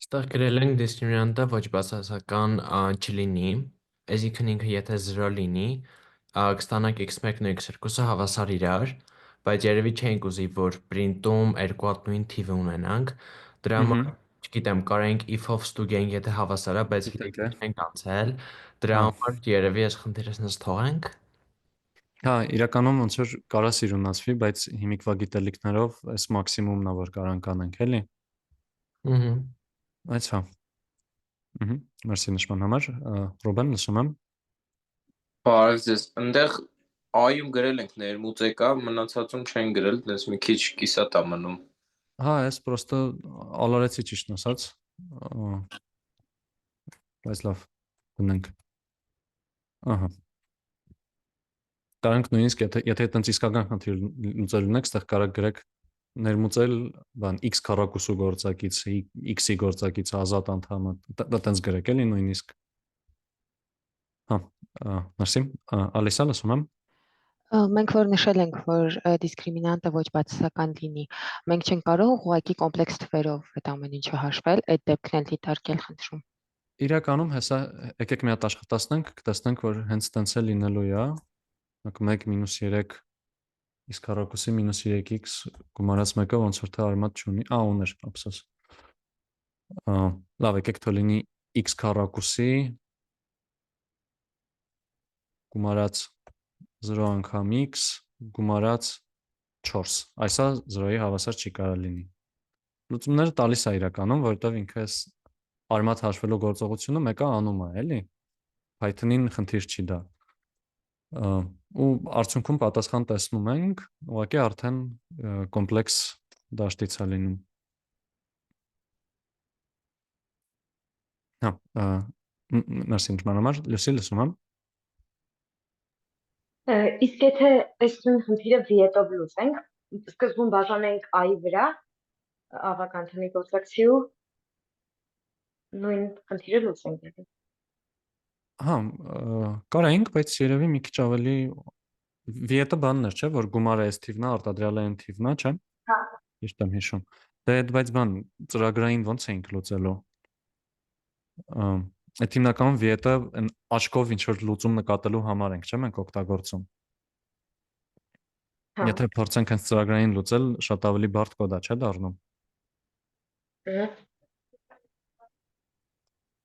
Ստեղ գրել ենք դիսկրիմինանտը ոչ բացասական չլինի, այսինքն ինքը եթե 0 լինի, կստանանք x1-ն ու x2-ը հավասար իրար, բայց երևի չենք ուզի, որ print-ում երկու հատ նույն թիվը ունենանք, դրա համար, չգիտեմ, կարենք if-ով ստուգենք, եթե հավասար է, բայց չենք անցել, դրա համար երևի այս խնդիրը նենց թողենք։ Հա, իրականում ոնց որ կարա սիրունացվի, բայց հիմիկվա գիտելիքներով այս մաքսիմումն է, որ կարանք անենք, էլի։ Այս հա։ Մերսի նշման համար, Ռոբեն, լսում եմ։ Բարև ձեզ, ընդեղ այում գրել ենք ներմուծեկա, մնացածում չեն գրել, դες մի քիչ կիսատ է մնում։ Հա, ես պրոստը ալարեցի ճիշտ ասած։ Բայց լավ, գնանք։ Ահա։ Կարանք նույնիսկ եթե այդպես իսկական խնդիր լուծել ունեք, այդտեղ կարող գրեք ներմուծել բան x քառակուսու գործակից, x-ի գործակից ազատ անդամը, դա այդպես գրեք էլի նույնիսկ։ Հա, մերսի, Ալիսա, լսում եմ։ Մենք որ նշել ենք, որ դիսկրիմինանտը ոչ բացասական լինի, մենք չենք կարող ուղղակի կոմպլեքս թվերով այդ ամեն ինչը հաշվել, այդ դեպքն էլ դիտարկել խնդրում։ Իրականում հեսա եկեք մի հատ աշխատացնենք, կտեսնենք, որ հենց տենց է լինելու է, 1 - 3 x քառակուսի - 3x գումարած 1-ը ոնց որ թե արմատ չունի, ուներ, ափսոս։ Լավ, եկեք թող լինի x քառակուսի գումարած 0 անգամ x գումարած 4։ Այսա 0-ի հավասար չի կարող լինի։ Լուծումները տալիս է իրականում, որովհետև ինքը այս արմատ հաշվելու գործողությունը մեկը անում է, էլի։ Python-ին խնդիր չի դա։ Ու արդյունքում պատասխան տեսնում ենք, ուղղակի արդեն կոմպլեքս դաշտից է լինում։ Հա, մերսի նշման համար, Լուսի, լսում եմ։ Իսկ եթե այս նույն խնդիրը v-ով լուծենք, սկզբում բաժանենք i-ի վրա, ավական թմի գործակցի ու նույն խնդիրը լուծենք։ Հա, կարայինք, բայց երևի մի քիչ ավելի v-ը բանն էր, չէ, որ գումարը այս թիվն է, արտադրյալը այն թիվն է, չէ։ Հա։ Ճիշտ եմ հիշում։ Դե բայց բան ծրագրային ո՞նց էինք լուծելու։ Այդ հիմնականում v-ը այն աչքով ինչ որ լուծում նկատելու համար ենք, չէ՞, մենք օգտագործում։ Եթե փորձենք հենց ծրագրային լուծել, շատ ավելի բարդ կոդ է, չէ՞ դառնում։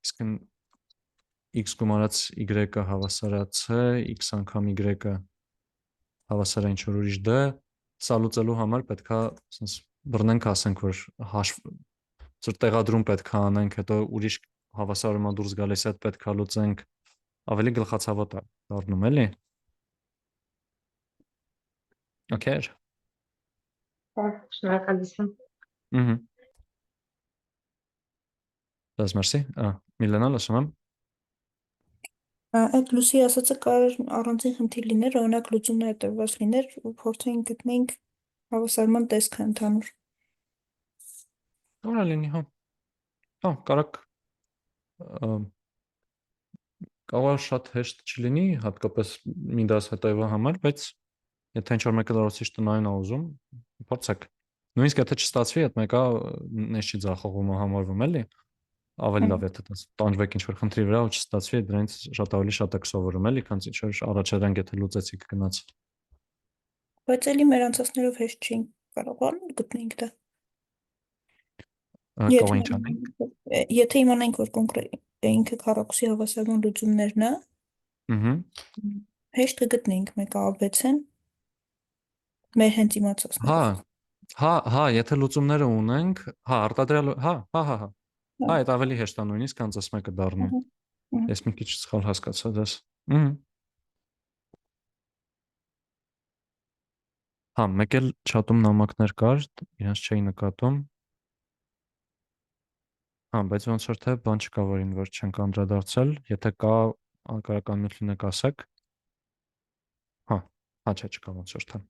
Իսկ x գումարած y-ը հավասարաց x անգամ y-ը հավասար է ինչ որ ուրիշ d, սա լուծելու համար պետքա ասես բռնենք, ասենք, որ տեղադրում պետքա անենք, հետո ուրիշ հավասարումա դուրս գալիս այդ պետքա լուծենք, ավելի գլխացավոտ է դառնում, էլի։ Okay։ Շնորհակալություն։ Դες մերսի։ Միլենա, լսում եմ։ Այդ Լուսի ասածը կարող առանձին խնդիր լիներ, օրինակ լուծումն այդպես լիներ ու փորձենք գտնենք հավասարման տեսքը ընդհանուր։ Կարա լինի, հա։ Հա, Կարող է շատ հեշտ չլինի, հատկապես մի դաս հետևի համար, բայց եթե ինչ-որ մեկը դրոցից տնային է ուզում, փորձեք։ Նույնիսկ եթե չստացվի, այդ մեկը ներս չի ձախողվում ու համարվում էլի, ավելի լավ եթե դաս տանջվեք ինչ-որ խնդրի վրա ու չստացվի, դրանից շատ ավելի շատ եք սովորում էլի, քան ինչ-որ առաջադրանք եթե լուծեցիք գնաց։ Բայց էլի մեր անցածներով հեշտ չէին կարողանում գտնենք դա։ Կարող ինչ անենք։ Եթե իմանանք, որ կոնկրետ ինքը քառակուսի հավասարման լուծումներն է, հեշտ կգտնենք մեկը աբեցեն մեր հենց իմացածներով։ Հա, եթե լուծումները ունենք, արտադրյալ, հա, այդ ավելի հեշտ է նույնիսկ, քան այս մեկը դառնի։ Ես մի քիչ սխալ հասկացա դες։ Հա, մեկ էլ չաթում նամակներ կար, իրենց չէի նկատում։ Հա, բայց ոնց որ թե բան չկա, որին որ չենք անդրադարձել, եթե կա անկարականություն լինեք ասեք։ Հա, չէ, չկա ոնց որ թե։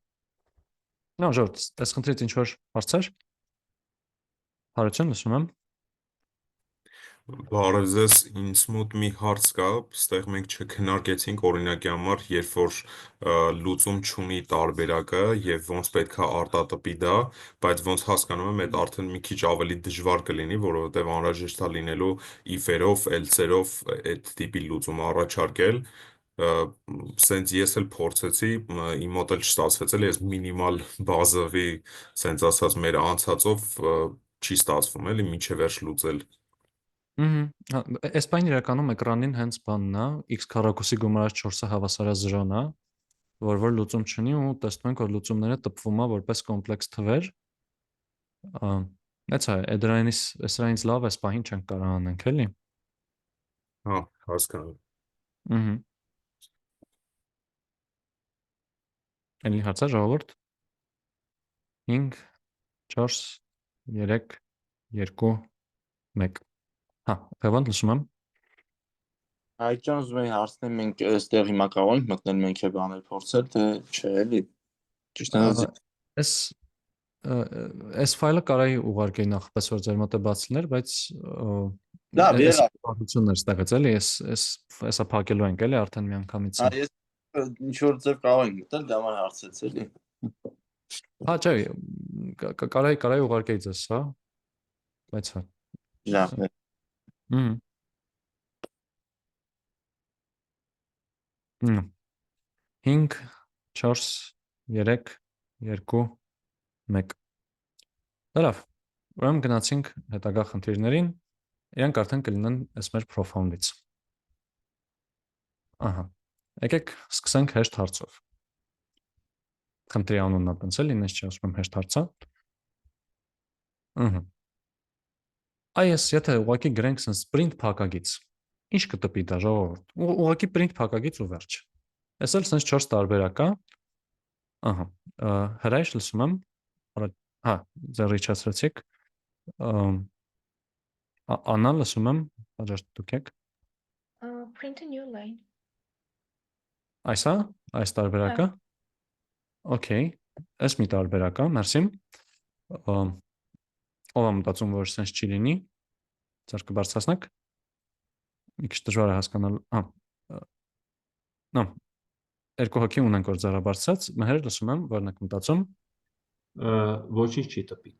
Նա ժողովուրդ, այս խնդրից ինչ որ հարցեր։ Հարություն լսում եմ։ Բարև ձեզ, ինձ մոտ մի հարց կա, այստեղ մենք չքննարկեցինք օրինակի համար, երբ որ լուծում չունի տարբերակը եւ ոնց պետքա արտատպի դա, բայց ոնց հասկանում եմ, այդ արդեն մի քիչ ավելի դժվար կլինի, որովհետեւ անհրաժեշտ է լինելու if-երով, else-երով այդ տիպի լուծում առաջարկել։ Սենց ես էլ փորձեցի, իմ մոտ էլ չստացվեց, ես մինիմալ բազովի, սենց ասած, մեր անցածով չի ստացվում, էլի մինչև վերջ լուծել։ Այս բանը իրականում էկրանին հենց բանն է, x քառակուսի գումարած 4-ը հավասար է 0-ն է, որ լուծում չունի ու տեսնում ենք, որ լուծումները տպվում է որպես կոմպլեքս թվեր։ Այդա է, դրանից լավ այս պահին չենք կարող անենք, էլի։ Հա, հասկանում։ Էլի հարցա ժողովուրդ։ 5 4 3 2 1 Հա, Հևան լսում եմ։ Այդ ջան ուզում եի հարցնել, մենք այստեղ հիմա կարող ենք մտնել մենք է բաներ փորձել, թե չէ, էլի։ Ճիշտ է։ Այս ֆայլը կարայի ուղարկեի նախապես որ ձեր մոտ է բաց լիներ, բայց լավ, բարություններ ստեղծ էլի, էսա փակելու ենք էլի արդեն մի անգամից։ Ես ինչ որ ձև կարող ենք մտնել, դա համար հարցեց էլի։ Հա, չէ, կարայի ուղարկեի ձեզ, հա։ Բայց հա։ Լավ։ 5 4 3 2 1 Լավ, ուրեմն գնացինք հետագա խնդիրներին, իրանք արդեն կլինեն այս մեր profound-ից։ Ահա, եկեք սկսենք հեշտ հարցով։ Խնդրի անունն է տենց էլի, ինձ չի ասում եմ հեշտ հարցա։ Այս եթե ուղղակի գրենք սենց print փակագիծ, ինչ կտպի դա ժողովուրդ։ Ուղղակի print փակագիծ ու վերջ։ Այս էլ սենց 4 տարբերակ է։ Ահա, հրայր լսում եմ։ Հա, ձեռի չացրեցիք։ Անա լսում եմ, հաջորդ դուք եք։ Print a new line։ Այսա, այս տարբերակը։ Okay, այս մի տարբերակ է, մերսի։ Ով է մտածում, որ սենց չի լինի, ձեռքը բարձրացնեք։ Մի քիչ դժվար է հասկանալ, երկու հոգի ունենք, որ ձեռը բարձրաց, մհեր լսում եմ, որն եք մտածում։ Ոչինչ չի տպի։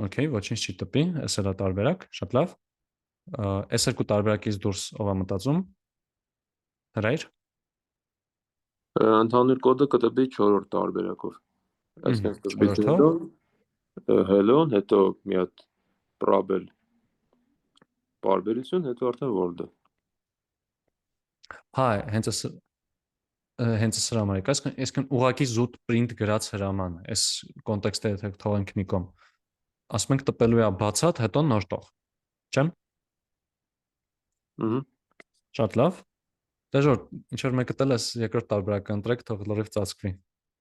Okay, ոչինչ չի տպի, այս էլ է տարբերակ, շատ լավ։ Այս երկու տարբերակից դուրս ով է մտածում։ Հրայր։ Ընդհանուր կոդը կտպի 4-րդ տարբերակով։ Այսինքն սկզբից hello-ն, հետո մի հատ probel բարբերություն, հետո արդեն word-ը։ Հա, հենց սրա համար եկա, այսինքն ուղղակի զուտ print գրած հրաման, այս կոնտեքստը եթե թողենք մի կողմ։ Ասում ենք տպելու է բացատ, հետո նոր տող։ Չեմ։ Շատ լավ։ Դե ժոր, ինչ որ մեկը տել ես երկրորդ տարբերակը ընտրեք, թող լրիվ ծածկվի։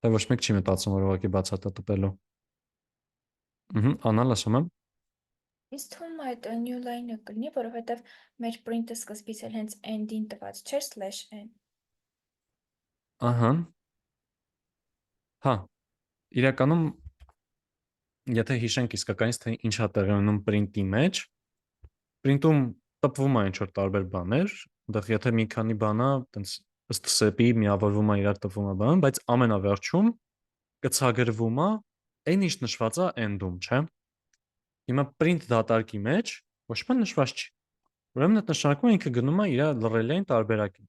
Թե ոչ մեկ չի մտածում, որ ուղղակի բացատ է տպելու։ Անա լսում եմ։ Ինձ թվում է այդ new line-ը կլինի, որովհետև մեր print-ը սկզբից էլ հենց end-ին տված չէր /n։ Ահա։ Հա։ Իրականում եթե հիշենք իսկականից թե ինչ է տեղի ունենում print-ի մեջ, print-ում տպվում է ինչ որ տարբեր բաներ, այնտեղ եթե մի քանի բանա տենց ըստ սեպի միավորվում է իրար տվում է բան, բայց ամենավերջում կցագրվում է այն ինչ նշված է end-ում, չէ՞։ Հիմա print դատարկի մեջ ոչ մի նշված չի։ Ուրեմն այդ նշանակում է ինքը գնում է իր լռելային տարբերակին։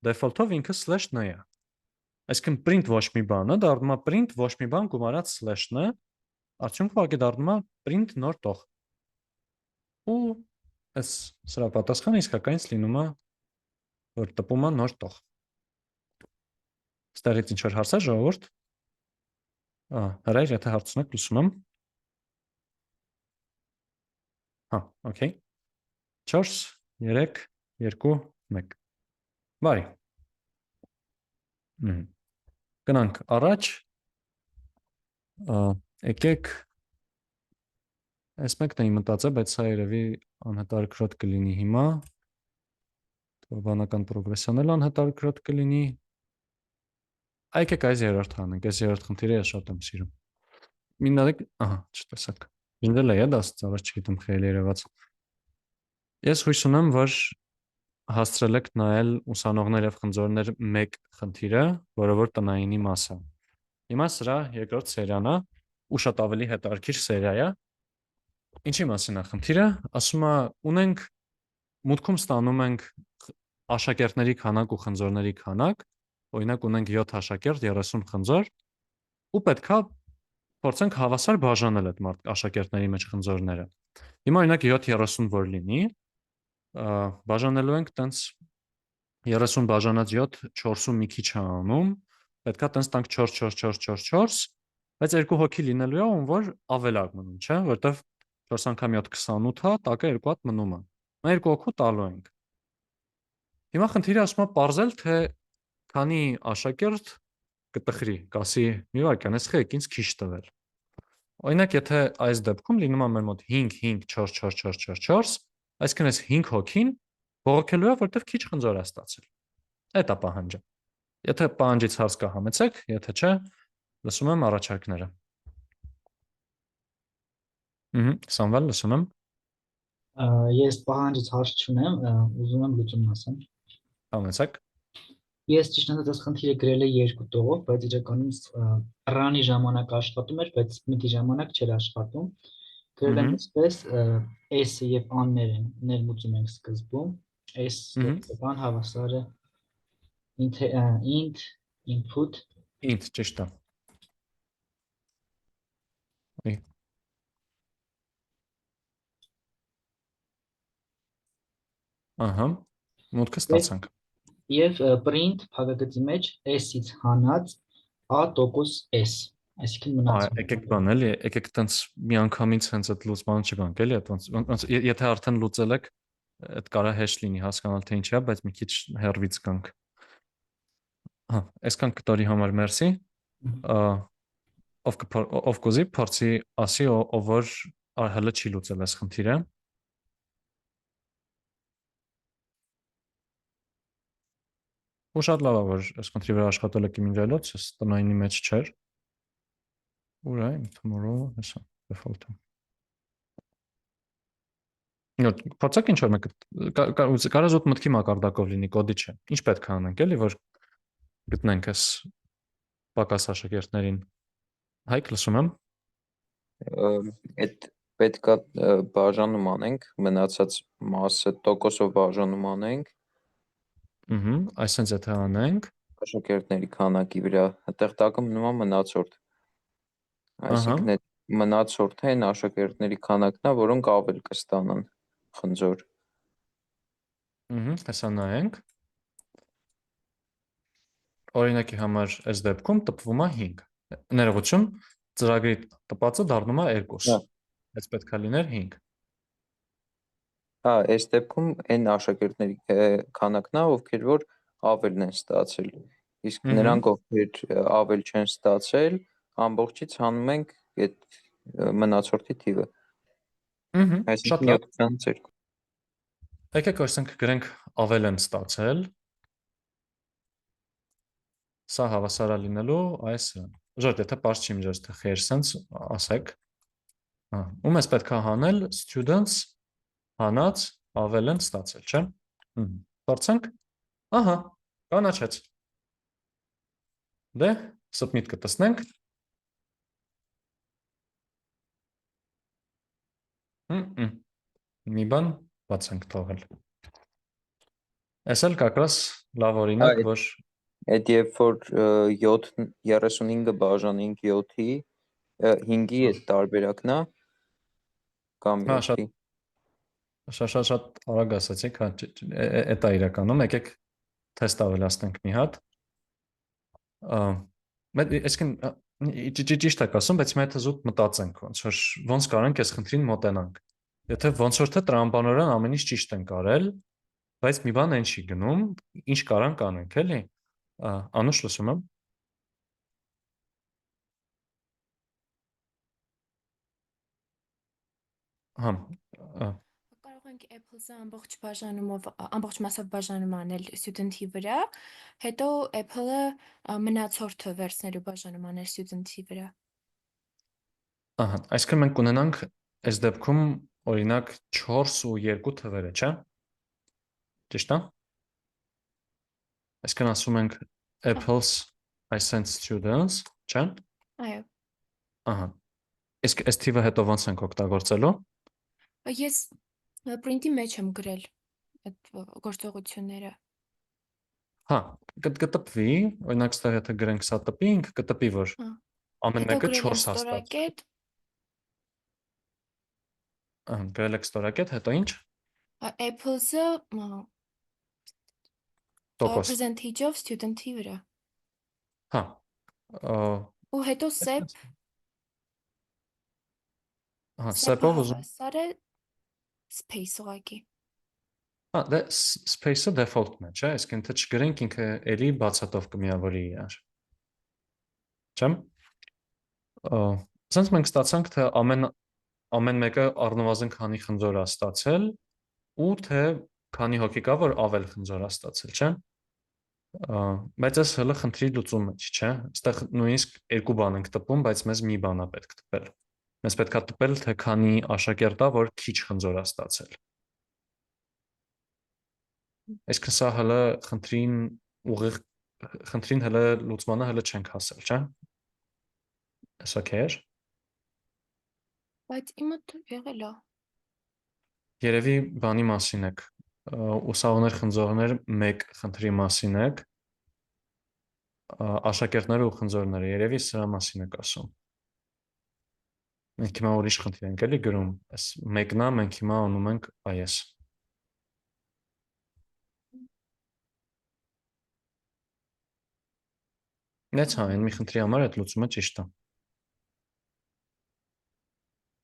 Default-ով ինքը /n է։ Այսինքն print ոչ մի բանը դառնում է print ոչ մի բան գումարած /n է, արդյունքը ուղղակի դառնում է print նոր տող։ Ու այս սրա պատասխանը իսկականից լինում է որ տպում է նոր տող։ Ստեղից ինչ որ հարց է ժողովուրդ։ Հրայր, եթե հարց ունեք, լսում եմ։ Հա, օքեյ։ 4, 3, 2, 1։ Բարի։ Գնանք առաջ։ Եկեք այս մեկն էի մտածել, բայց սա երևի անհետաքրքիր կլինի հիմա։ Բանական պրոգրեսիան էլ անհետաքրքիր կլինի։ Եկեք այս երրորդ անենք, այս երրորդ խնդիրը ես շատ եմ սիրում։ Մինարեք, ահա, չտեսակ։ Ինդել է դա ծավալ չգիտեմ խելի երևաց։ Ես հույս ունեմ, որ հասցրել եք նայել ուսանողներ եւ խնձորներ 1 խնդիրը, որը որ տնայինի մասը։ Հիմա սրա երկրորդ սերիան է, ու շատ ավելի հետաքրքիր սերիա է։ Ինչի մասին է խնդիրը։ Ասում է, ունենք մուտքում ստանում ենք աշակերտների քանակ ու խնձորների քանակ, օրինակ ունենք 7 աշակերտ, 30 խնձոր, ու պետքա փորձենք հավասար բաժանել այդ աշակերտների մեջ խնձորները։ Հիմա օրինակ 7-30 որ լինի, բաժանելու ենք տենց 30 բաժանած 7 4-ում մի քիչ է անում, պետքա տենց տանք 4, բայց 2 հոգի լինելու է, ում որ ավելակ մնում, չէ, որտեվ 4 անգամ 7 28 է, տակը 2 հատ մնում է։ Նա 2 հոգու տալու ենք։ Հիմա խնդիրը ասում է պարզել, թե քանի աշակերտ կտխրի, կասի մի վարքան, այս խեք ինձ քիչ տվել։ Օրինակ, եթե այս դեպքում լինում է մեր մոտ 5, 5, 4, 4, 4, 4, 4, այսինքն այս 5 հոգին բողոքելու է, որտեվ քիչ խնձոր է ստացել։ Այդ է պահանջը։ Եթե պահանջից հարց կա համեցեք, եթե չէ, լսում եմ առաջարկները։ Սամվել, լսում եմ։ Ես պահանջից հարց չունեմ, ուզում եմ լուծումն ասեմ։ Համեցեք։ Ես ճիշտ ասած այս խնդիրը գրել եմ 2 տողով, բայց իրականում run-ի ժամանակ աշխատում էր, բայց print-ի ժամանակ չէր աշխատում։ Գրել եմ այսպես, s-ը եւ an-ները ներմուծում ենք սկզբում, s բան հավասար է int input int ճիշտ է։ Ահա, մուտքը ստացանք։ Եվ print փակագծի մեջ s-ից հանած a%s, այսինքն մնացում։ Եկեք բան էլի, եկեք տենց միանգամից հենց այդ լուծմանը չգանք էլի, եթե արդեն լուծել եք, այդ կարա հեշտ լինի հասկանալ թե ինչ է, բայց մի քիչ հեռվից գանք։ Հա, այսքան կտորի համար մերսի։ Ով կուզի փորձի ասի, ով որ հələ չի լուծել այս խնդիրը։ Ու շատ լավ է, որ այս խնդրի վրա աշխատել եք իմ ինժելոց, ես տնայինի մեջ չէր։ Ուր է, tomorrow, հեսա, default-ը։ Փորձեք ինչ-որ մեկը, կարա զուտ մտքի մակարդակով լինի, կոդի չէ։ Ինչ պետք է անենք, էլի, որ գտնենք այս պակաս աշակերտներին։ Հայկ, լսում եմ։ Այդ պետքա բաժանում անենք, մնացած մասը տոկոսով բաժանում անենք։ Այսինքն եթե անենք աշակերտների քանակի վրա, այդտեղ տակը մնում է մնացորդ։ Այսինքն այդ մնացորդը այն աշակերտների քանակն է, որոնք ավել կստանան խնձոր։ Հեսա նայենք։ Օրինակի համար այս դեպքում տպվում է 5։ Ներողություն, ծրագրի տպածը դառնում է 2։ Այս պետք է լիներ 5։ Հա, այս դեպքում այն աշակերտների քանակն է, ովքեր որ ավելն են ստացել։ Իսկ նրանք, ովքեր ավել չեն ստացել, ամբողջից հանում ենք այդ մնացորդի թիվը։ Այսինքն 72։ Եկեք ասենք գրենք ավել են ստացել։ Սա հավասար է լինելու այսը։ Ժորդ, եթե պարզ չի միջոց թե խեր սենց ասեք։ Ու մեզ պետք է հանել students հանած ավել են ստացել, չէ՞։ Փորձենք։ Ահա, կանաչեց։ Դե, submit կտեսնենք։ Մի բան բաց ենք թողել։ Այս էլ как раз լավ օրինակ, որ Այդ երբ որ 35-ը բաժանենք 7-ի, 5-ի այդ տարբերակն է կամ հա, 7-ի։ շատ արագ ասացիք, հա, էդ է իրականում, եկեք թեստ ավելացնենք մի հատ։ Այսինքն ճիշտ եք ասում, բայց մենք զուտ մտածենք, ոնց կարանք այս խնդրին մոտենանք։ Եթե ոնց որ թե տրամաբանորեն ամեն ինչ ճիշտ ենք արել, բայց մի բան այն չի գնում, ինչ կարանք անենք, էլի։ Անուշ լսում եմ։ Հա, Կարող ենք Apple-ը ամբողջ մասով բաժանում անել student-ի վրա, հետո Apple-ը մնացորդը վերցնելու բաժանում անել student-ի վրա։ Ահա, այսինքն մենք ունենանք այս դեպքում օրինակ 4 ու 2 թվերը, չէ՞։ Ճիշտ է։ Այսինքն ասում ենք Apple's I sent students, չէ՞։ Այո։ Ահա։ Իսկ այս թիվը հետո ոնց ենք օգտագործելու։ Ես print-ի մեջ եմ գրել այդ գործողությունները։ Հա, կտպվի, օրինակ ստեղ եթե գրենք սա տպինք, կտպի, որ ամեն մեկը 4 հաստատ։ Գրել եք ստորակետ, հետո ինչ։ Apple-ը percentage-ով student-ի վրա։ Հա։ Ու հետո SEP։ Հա, SEP-ով ուզում։ Սարը space ուղղակի։ Հա, դե space-ը default-ն է, չէ՞, այսինքն թե չգրենք ինքը էլի բացատով կմիավորի իրար։ Չեմ։ Սենց մենք ստացանք, թե ամեն մեկը առնվազն քանի խնձոր է ստացել ու թե քանի հոգի կա, որ ավել խնձոր է ստացել, չէ՞։ Բայց այս հələ խնդրի լուծումը չի, չէ՞։ Այստեղ նույնիսկ երկու բան ենք տպում, բայց մեզ մի բան է պետք տպել։ Մեզ պետք է տպել, թե քանի աշակերտ է, որ քիչ խնձոր է ստացել։ Այսինքն սա հələ խնդրին հələ լուծմանը հələ չենք հասել, չէ՞։ Այս օքեյ է։ Բայց իմը եղել է։ Երևի բանի մասին եք, ուսանողներ խնձորներ 1 խնդրի մասին եք, աշակերտները ու խնձորները, երևի սրա մասին եք ասում։ Մենք հիմա ուրիշ խնդիր ենք էլի գրում, այս մեկն է, մենք հիմա անում ենք այս։ Նեց հա, այն մի խնդրի համար այդ լուծումը ճիշտ է։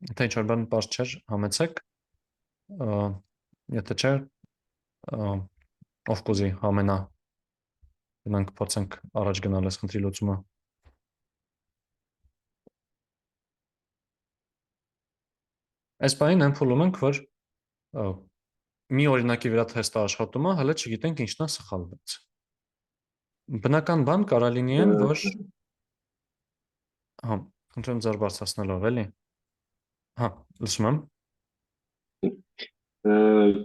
Եթե ինչ-որ բան պարզ չէր, համեցեք, եթե չէ, ով կուզի համենա, գնանք փորձենք առաջ գնալ այս խնդրի լուծումը։ Այս բանին այն փուլում ենք, որ մի օրինակի վրա թեստը աշխատում է, հələ չգիտենք ինչն է սխալված։ Բնական բան կարա լինի այն, որ հա, խնդրեմ ձեր բարձրացնելով էլի։ Հա, լսում եմ։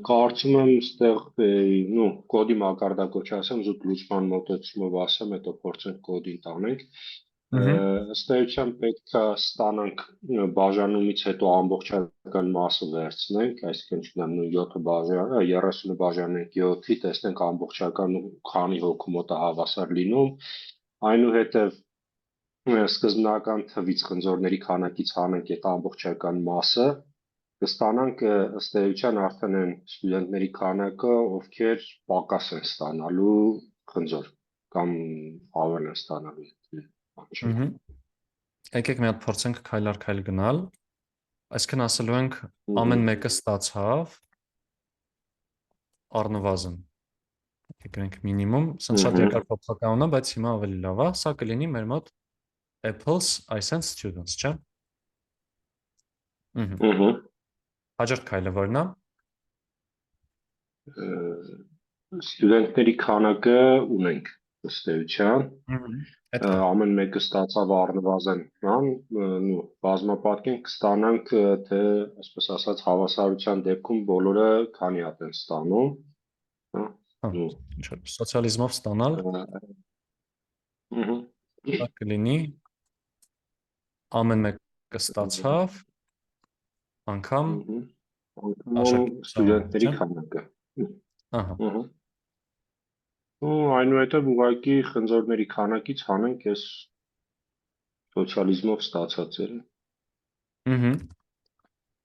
Կարծում եմ այստեղ, կոդի մակարդակով չասեմ, զուտ լուծման մոտեցումով ասեմ, հետո փորձենք կոդին տանենք։ Ըստ էության պետք է ստանանք բաժանումից հետո ամբողջական մասը վերցնենք, այսինքն չգիտեմ, 30-ը բաժանենք 7-ի, տեսնենք ամբողջական քանի հոգու մոտ է հավասար լինում, այնուհետև սկզբնական թվից խնձորների քանակից հանենք այդ ամբողջական մասը, կստանանք ըստ էության արդեն այն ստուդենտների քանակը, ովքեր պակաս են ստանալու խնձոր կամ ավել են ստանալու։ Եկեք մի հատ փորձենք քայլ առ քայլ գնալ, այսինքն ասելու ենք ամեն մեկը ստացավ առնվազն։ Եկեք մինիմում, սենց շատ երկար փոփոխական է, բայց հիմա ավելի լավ է, սա կլինի մեր մոտ Apple's I sent students, չէ՞։ Հաջորդ քայլը որն է։ Ստուդենտների քանակը ունենք ըստ էության, ամեն մեկը ստացավ առնվազն բան, բազմապատկենք կստանանք, թե այսպես ասած հավասարության դեպքում բոլորը քանի հատ են ստանում, ինչ որ սոցիալիզմով ստանալ դա կլինի ամեն մեկը ստացավ անգամ ստուդենտների քանակը։ Այնուհետև ուղղակի խնձորների քանակից հանենք այս սոցիալիզմով ստացածերը։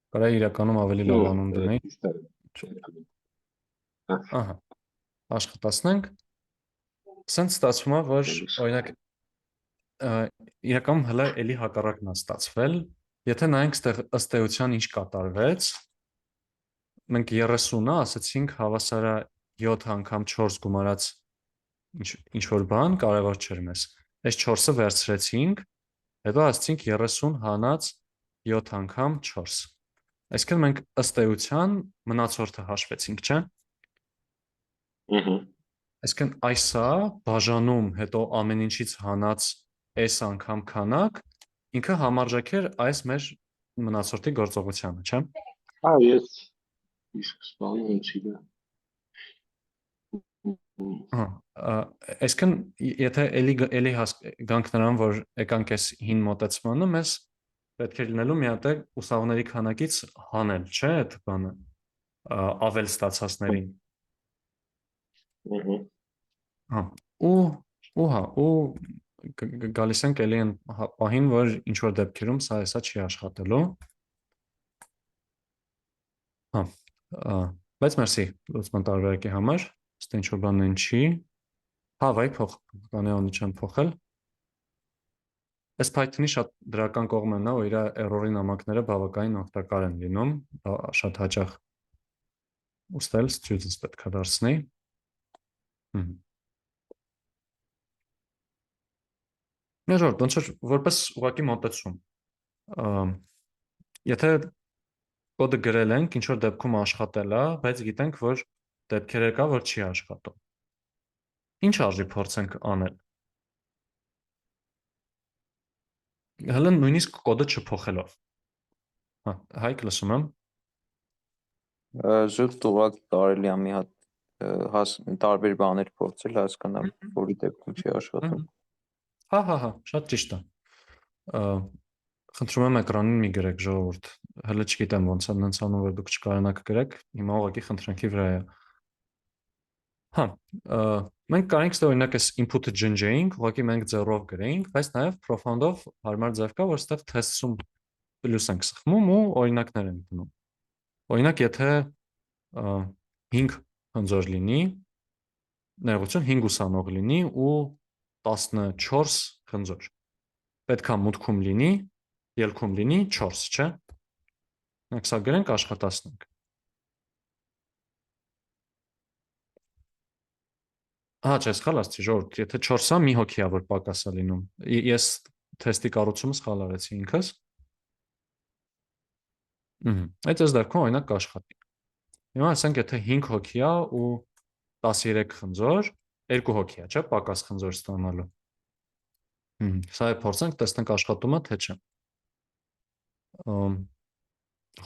Կարա իրականում ավելի լավ անուն դնեի։ Աշխատացնենք։ Սենց ստացվում է, որ օրինակ իրականում հələ էլի հակառակն է ստացվել, եթե նայենք ըստ էության ինչ կատարվեց, մենք 30-ը ասացինք հավասարա 7 անգամ 4 գումարած ինչ որ բան կարևոր չէր մեզ։ Այս 4-ը վերցրեցինք, հետո ասացինք 30 հանած 7 անգամ 4։ Այսինքն մենք ըստ էության մնացորդը հաշվեցինք, չէ՞։ Այսինքն այսա բաժանում հետո ամեն ինչից հանած այս անգամ քանակ ինքը համարժեք էր այս մեր մնացորդի գործողությանը, չէ՞։ Ես իսկ սպանում ունեցի դա։ Այսինքն եթե էլի գանք նրան, որ եկանք այս հին մոտեցմանը, մեզ պետք է լինելու մի հատ ուսանողների քանակից հանել, չէ՞, այդ բանը ավել ստացածներին։ Ու գալիս ենք էլի այն պահին, որ ինչ որ դեպքերում սա չի աշխատելու։ Բայց մերսի լուծման տարբերակի համար, ըստ ինչ որ բանն չի։ Վայ կանոնը չեմ փոխել։ Այս Python-ի շատ դրական կողմն է, որ իր error-ի նամակները բավականին օգտակար են լինում, շատ հաճախ ուստել students պետք է դարձնի։ Մեջորդ, ոնց որ որպես ուղղակի մոտեցում։ Եթե կոդը գրել ենք, ինչ որ դեպքում աշխատել է, բայց գիտենք, որ դեպքեր կա, որ չի աշխատում։ Ինչ արժի փորձենք անել։ Հələ նույնիսկ կոդը չփոխելով։ Հայկ լսում եմ։ Զուտ ուղղակ կարելի է մի հատ տարբեր բաներ փորձել հասկանալ, որի դեպքում չի աշխատում։ Շատ ճիշտ է։ Խնդրում եմ էկրանին մի գրեք ժողովուրդ։ Հələ չգիտեմ ոնց է նենց անում, որ դուք չկարողանաք գրեք, հիմա ուղղակի խնդրանքի վրա է։ Մենք կարենք ստե օրինակ այս input-ը ջնջեինք, ուղղակի մենք 0-ով գրեինք, բայց նաև profound-ով հարմար ձև կա, որ ստեղ test-ում պլյուս ենք սխմում ու օրինակներ ենք դնում։ Օրինակ, եթե 5 խնձոր լինի, ներողություն 5 ուսանող լինի ու 14 խնձոր։ Պետք է մուտքում լինի, ելքում լինի 4, չէ՞։ Մենք սա գրենք, աշխատացնենք։ Չէ, սխալ ասացի, ժողովուրդ, եթե 4-ը մի հոգի է, որ պակաս է լինում։ Ես թեստի կառուցումը սխալ արեցի ինքս։ Այդ այս դեպքում օրինակ կաշխատի։ Հիմա ասենք, եթե 5 հոգի է ու 13 խնձոր, 2 հոգի է, չէ՞, պակաս խնձոր ստանալու։ Սա է փորձենք, տեսնենք աշխատում է, թե չէ։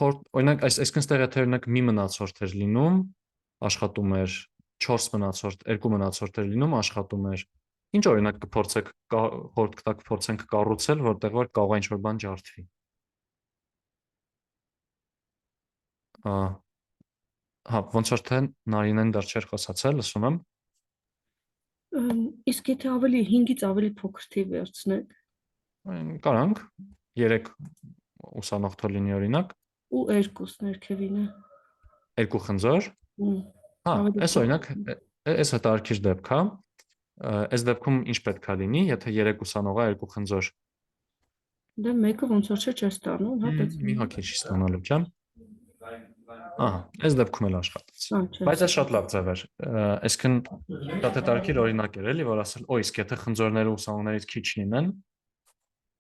Օրինակ, այսքան ստեղ եթե օրինակ մի մնացորդ էր լինում, աշխատում էր 4 մնացորդ, 2 մնացորդ էր լինում, աշխատում էր։ Ինչ օրինակ կփորձեք, խորհուրդ կտակ փորձենք կառուցել, որտեղ որ կարող է ինչ-որ բան ջարդվի։ Ոնց որ թե Նարինեն դեռ չէր խոսացել, լսում եմ։ Իսկ եթե ավելի 5-ից ավելի փոքր թիվ վերցնեք։ Կարանք 3 ուսանող թող լինի օրինակ։ Ու 2 ներքևին է։ 2 խնձոր։ Այս օրինակ, այս հետարքիր դեպք է։ Այս դեպքում ինչ պետք է լինի, եթե 3 ուսանող է 2 խնձոր։ Դե մեկը ոնց որ չէ ստանում, հա, մի հոգի չի ստանալու, չէ՞։ Այս դեպքում էլ աշխատեց։ Բայց այս շատ լավ ձև էր։ Այսինքն շատ հետարքիր օրինակ էր էլի, որ ասել, իսկ եթե խնձորները ուսանողներից քիչ լինեն,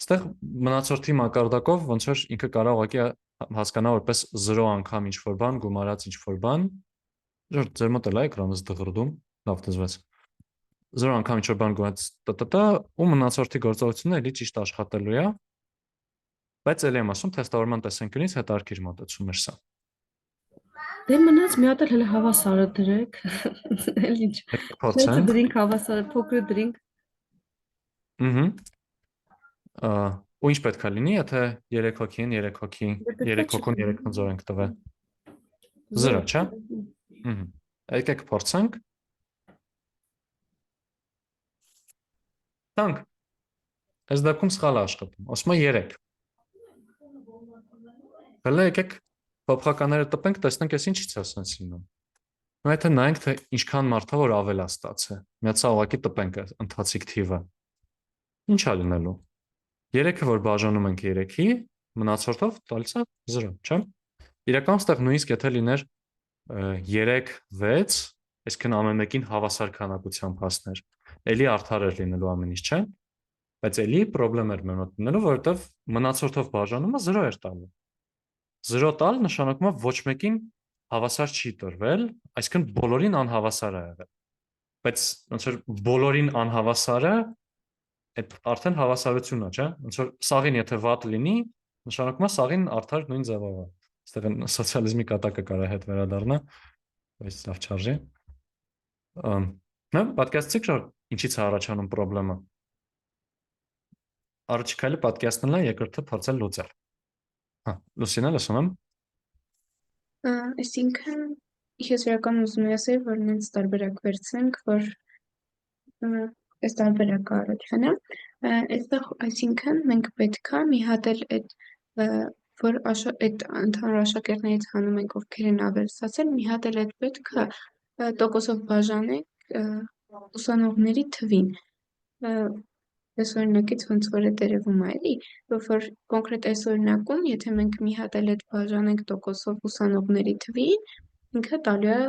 այստեղ մնացորդի մակարդակով ոնց որ ինքը կարող ուղղակի հասկանա որպես 0 անգամ ինչ որ բան, գումարած ինչ որ բան։ Ձեր մոտ էլ է էկրանս դղրդում, լավ դզվեց։ 0 անգամ ինչ որ բան գումարած ու մնացորդի գործողությունը էլի ճիշտ աշխատելու է։ Բայց էլի եմ ասում, թեստավորման տեսանկյունից հետարքիր մոտեցում էր սա։ Դե մնաց մի հատ էլ հավասարը դրեք։ Էլ ինչ։ Մեծը Փորձենք։ դրինք հավասարը, փոքրը դրինք։ Ու ինչ պետք է լինի, եթե 3 հոգի են, 3 հոգի, 3 հոգուն 3 հնձոր ենք տվել։ 0, չէ՞։ Եկեք փորձենք։ Տանք։ Այս դեպքում սխալ է աշխատում։ Ասում է 3։ Հələ եկեք փոփոխականները տպենք, տեսնենք այս ինչից է սենց լինում։ Ու եթե նայենք, թե ինչքան մարդ է, որ ավել է ստացել։ Միացա ուղղակի տպենք ընթացիկ թիվը։ Ինչ է լինելու։ 3-ը, որ բաժանում ենք 3-ի, մնացորդով տալիս է 0, չէ՞։ Իրականում ստեղ նույնիսկ եթե լիներ 3, 6, այսինքն ամեն մեկին հավասար քանակությամբ հասներ, էլի արդար էր լինելու ամեն ինչ, չէ՞։ Բայց էլի խնդրեմ էր մեր մոտ լինելու, որովհետև մնացորդով բաժանումը 0 էր տալու։ 0 տալ նշանակում է ոչ մեկին հավասար չի տրվել, այսինքն բոլորին անհավասար է եղել։ Բայց ոնց որ բոլորին անհավասարը այդ արդեն հավասարություն է, չէ՞։ Ոնց որ սաղին եթե վատ լինի, նշանակում է սաղին արդար նույն ձևով է։ Այստեղ սոցիալիզմի կատակը կարա հետ վերադառնա, բայց լավ չարժի։ Նա պատկերացրիք, որ ինչից է առաջանում խնդրումը։ Առաջիկայինը պատկերացնելն է, երկրորդը փորձել լուծել։ Հա, Լուսինա, լսում եմ։ Այսինքն ես իրական ուզում եմ ասել, որ նենց տարբերակ վերցնենք, որ այս տարբերակը առաջանա, այստեղ այսինքն մենք պետք է մի հատ էլ այդ որ այդ ընդհանուր աշակերտներից հանում ենք ովքեր են ավել ստացել, մի հատ էլ այդ պետք է տոկոսով բաժանենք ուսանողների թվին։ Այս օրինակից ոնց որ է տերևում է, էլի, որ կոնկրետ այս օրինակում, եթե մենք մի հատ էլ այդ բաժանենք տոկոսով ուսանողների թվին, ինքը տալու է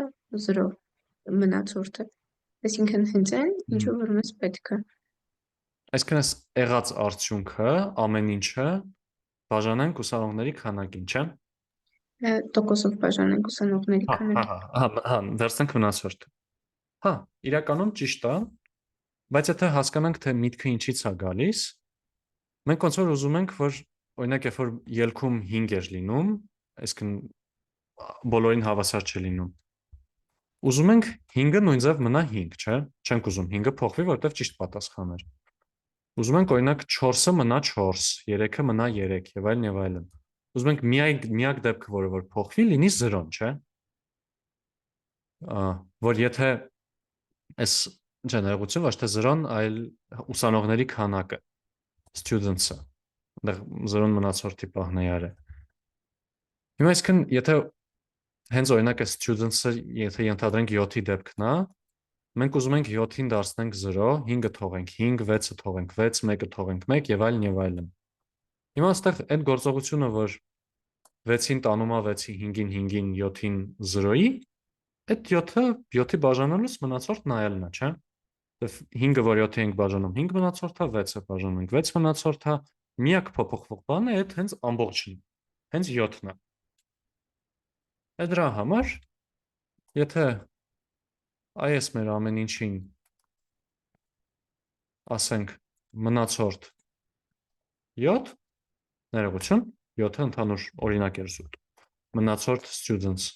0 մնացորդը։ Այսինքն հենց այն, ինչը որ մեզ պետք է։ Այսինքն այս եղած արդյունքը ամեն ինչը բաժանենք ուսանողների քանակին, չէ՞։ Տոկոսով բաժանենք ուսանողների քանակին։ Հա, վերցնենք մնացորդը։ Հա, իրականում ճիշտ է, բայց եթե հասկանանք, թե միտքը ինչից է գալիս, մենք ոնց որ ուզում ենք, որ օրինակ երբ որ ելքում 5 էր լինում, այսինքն բոլորին հավասար չէ լինում։ Ուզում ենք 5-ը նույն ձև մնա 5, չէ՞։ Չենք ուզում 5-ը փոխվի, որտեղ ճիշտ պատասխան էր։ Ուզում ենք օրինակ 4-ը մնա 4, 3-ը մնա 3 եւ այլն եւ այլն։ Ուզում ենք միակ դեպքը, որ փոխվի, լինի 0, չէ՞։ Որ եթե այս ջներացիա ոչ թե 0-ն, այլ ուսանողների քանակը, students-ը, այնտեղ 0-ն մնացորդի պահնեար է։ Հիմա այսքան եթե հենց օրինակ է students-ը, եթե ենթադրենք 7-ի դեպքն է, մենք ուզում ենք 7-ին դարձնենք 0, 5-ը թողենք 5, 6-ը թողենք 6, 1-ը թողենք 1 եւ այլն եւ այլն։ Հիմա այստեղ այդ գործողությունը, որ 6-ին տանում է 6-ի, 5-ին 5-ին, 7-ին 0-ի, այդ 7-ը 7-ի բաժանելուց մնացորդ նայելն է, չէ՞։ 5-ը, որ 7-ի ենք բաժանում 5 մնացորդ է, 6-ը բաժանում ենք 6 մնացորդ է, միակ փոփոխվող բանը այդ հենց ամբողջն է, հենց 7-ն է։ Դրա համար, եթե այս մեր ամեն ինչին ասենք մնացորդ 7, ներողություն, 7-ը ընդհանուր օրինակ էր զուտ։ Մնացորդ students,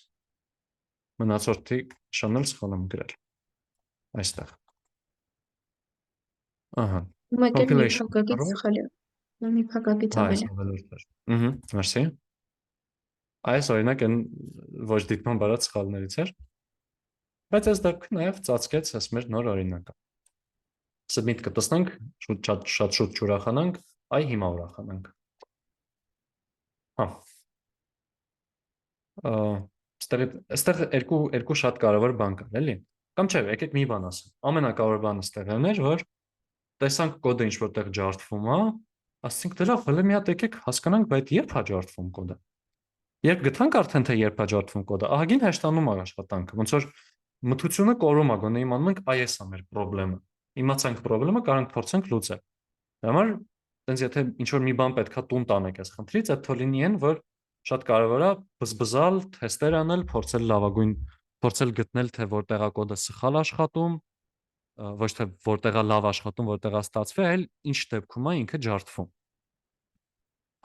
մնացորդի շանել սխալ եմ գրել։ Այստեղ։ Ահա։ Մեկ էլ մի փակագից սխալ է։ Մի փակագից ավել է։ Մերսի։ Այս օրինակ են ոչ դիտման բարած սխալներից էր, բայց այս դեպքում նաև ծածկեց այս մեր նոր օրինակը։ Submit կտեսնենք, շատ շուտ չուրախանանք, այ հիմա ուրախանանք։ Հա։ Այստեղ երկու շատ կարևոր բան կար, էլի։ Կամ չէ, եկեք մի բան ասեմ։ Ամենակարևոր բանը այստեղ էր, որ տեսանք կոդը ինչ որտեղ ջարդվում է, ասենք դրա հələ մի հատ եկեք հասկանանք, բայց երբ է ջարդվում կոդը։ Երբ գտանք արդեն թե երբ է ջարդվում կոդը, ահագին հեշտանում է աշխատանքը, ոնց որ մթությունը կորում է, գոնե իմանում ենք այս է մեր խնդրեմը։ Իմացանք խնդրեմը, կարանք փորձենք լուծել։ Դա համար, այնց եթե ինչ որ մի բան պետքա տուն տանեք այս խնդրից, այդ թոլինի են, որ շատ կարևոր է բզբզալ, թեստեր անել, փորձել լավագույն, փորձել գտնել թե որտեղ է կոդը սխալ աշխատում, ոչ թե որտեղ է լավ աշխատում, որտեղ է ստացվում, այլ ինչ դեպքում է ինքը ջարդվում։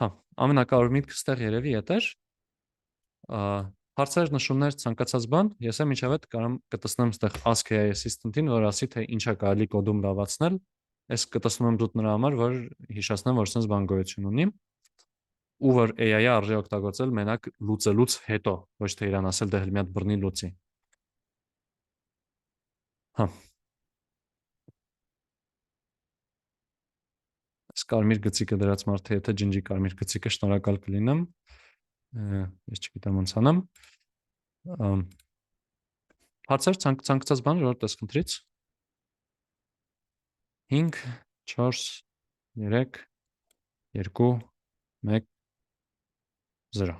Հա, ամենակարևոր միտքը ստեղ երևի էդ էր։ Հարցեր, նշումներ, ցանկացած բան, ես եմ ինչև այդ կարամ կտեսնեմ այդտեղ ask AI assistant-ին, որ ասի թե ինչա կարելի կոդում լավացնել, ես կտեսնում եմ դուտ նրա համար, որ հիշեցնեմ, որ sense բան գոյություն ունի, ու որ AI-ը արժի օգտագործել մենակ լուծելուց հետո, ոչ թե իրան ասել դե հենց մի հատ բռնի լուծի։ Հա։ Այս կարմիր գծիկը դրած մարդը, եթե ջնջի կարմիր գծիկը, շնորհակալ կլինեմ։ Ես չգիտեմ ոնց անեմ։ Հարցեր, ցանկացած բան, որ տես խնդրից։ 5 4 3 2 1 0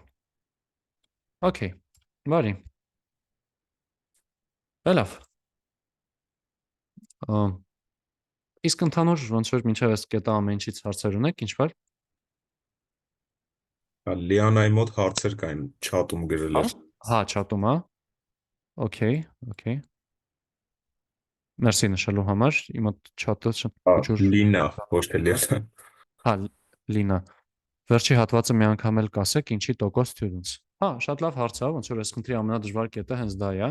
Okay, բարի։ Լավ։ Իսկ ընդհանուր ոնց որ մինչև այս կետը ամեն ինչից հարցեր ունեք, ինչ բար։ Լիանայի մոտ հարցեր կային, չաթում գրել էր։ Հա, չաթում, հա։ Okay, okay։ Մերսի նշելու համար, իմ մոտ չաթը ջուր։ Լինա, ոչ թե Լիանա։ Հա, Լինա։ Վերջի հատվածը մի անգամ էլ կասեք, ինչի տոկոս students։ Հա, շատ լավ հարց է, ոնց որ այս խնդրի ամենադժվար կետը հենց դա է։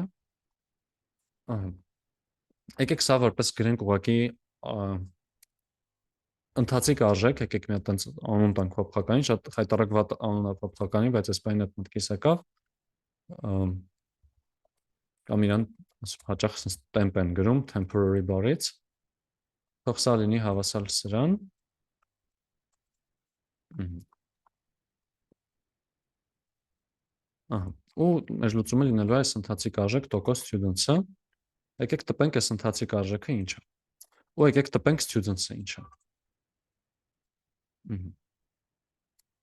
Եկեք սա որպես գրենք ուղղակի ընթացիկ արժեք, եկեք մի հատ տենց անուն տանք փոփոխականին, շատ խայտարակ վատ անուն է փոփոխականի, բայց այս բանը այդ մտքից եկավ։ Կամ իրան հաճախ temp են գրում, temporary բառից։ Թող սա լինի հավասար սրան։ Ու մեր լուծումը լինելու է այս ընթացիկ արժեք տոկոս students-ը։ Եկեք տպենք այս ընթացիկ արժեքը ինչ է։ Ու եկեք տպենք students-ը ինչ է։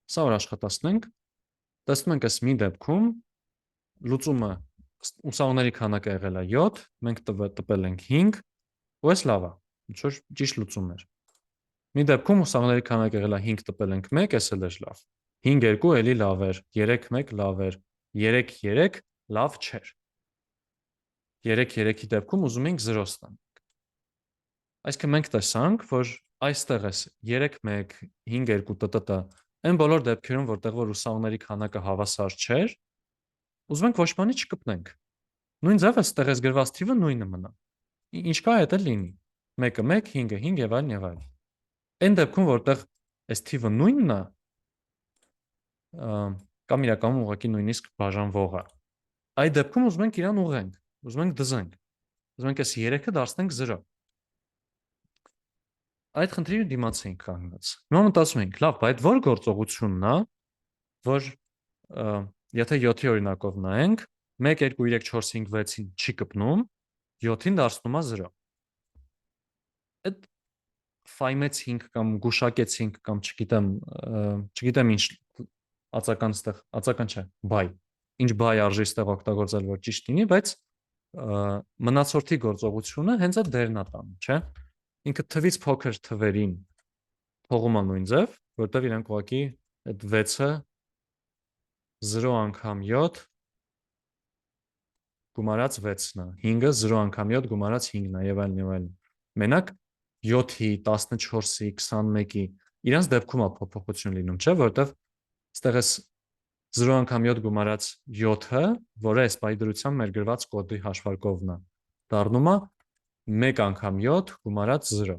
Սա որ աշխատացնենք, տեսնում ենք այս մի դեպքում լուծումը ուսանողների քանակը եղել է 7, մենք տպել ենք 5, ու այս լավ է, ինչ որ ճիշտ լուծումն էր։ Մի դեպքում ուսանողների քանակը եղել է 5, տպել ենք 1, այս էլ էր լավ։ 5-2 էլի լավ էր, 3-1 լավ էր, 3-3 լավ չէր։ 3-3-ի դեպքում ուզում ենք 0 ստանանք։ Այսինքն մենք տեսանք, որ այստեղ էս 3-1, 5-2 տտ այն բոլոր դեպքերում, որտեղ որ ուսանողների քանակը հավասար չէր, ուզում ենք ոչ բանի չկպնենք։ Նույն ձև այստեղ էս գրված թիվը նույնը մնա։ Ինչ կա այդ էլ լինի։ 1-ը 1, 5-ը 5 եւ այլն եւ այլն։ Այն դեպքում, որտեղ այս թիվը նույնն է, կամ իրականում ուղղակի նույնիսկ բաժանվող է։ Այդ դեպքում ուզում ենք իրան ուղենք, ուզում ենք դզենք։ Ուզում ենք այս 3-ը դարձնենք 0։ Այդ խնդրի դիմաց ենք կանգնած։ Հիմա մտածում ենք, լավ, բայց որ գործողությունն է, որ եթե 7-ի օրինակով նայենք, 1 2 3 4 5 6-ին չի կպնում, 7-ին դարձնում է 0։ Այդ ֆայմեցինք կամ գուշակեցինք կամ չգիտեմ ինչ ածական ստեղ, ածական չէ, բայ։ Ինչ բայ արժի ստեղ օգտագործել, որ ճիշտ լինի, բայց մնացորդի գործողությունը հենց այդ դերն է տանում, չէ՞։ Ինքը թվից փոքր թվերին թողում է նույն ձև, որտեղ իրանք ուղղակի այդ 6-ը 0 անգամ 7 գումարած 6-ն է, 5-ը 0 անգամ 7 գումարած 5-ն է եւ այլն եւ այլն։ Մենակ 7-ի, 14-ի, 21-ի իրանց դեպքում է փոփոխություն լինում, չէ՞, որտեղ այստեղ էս 0 անգամ 7 գումարած 7-ը, որը այս բայդրությամբ մեր գրված կոդի հաշվարկովն է, դառնում է 1 անգամ 7 գումարած 0։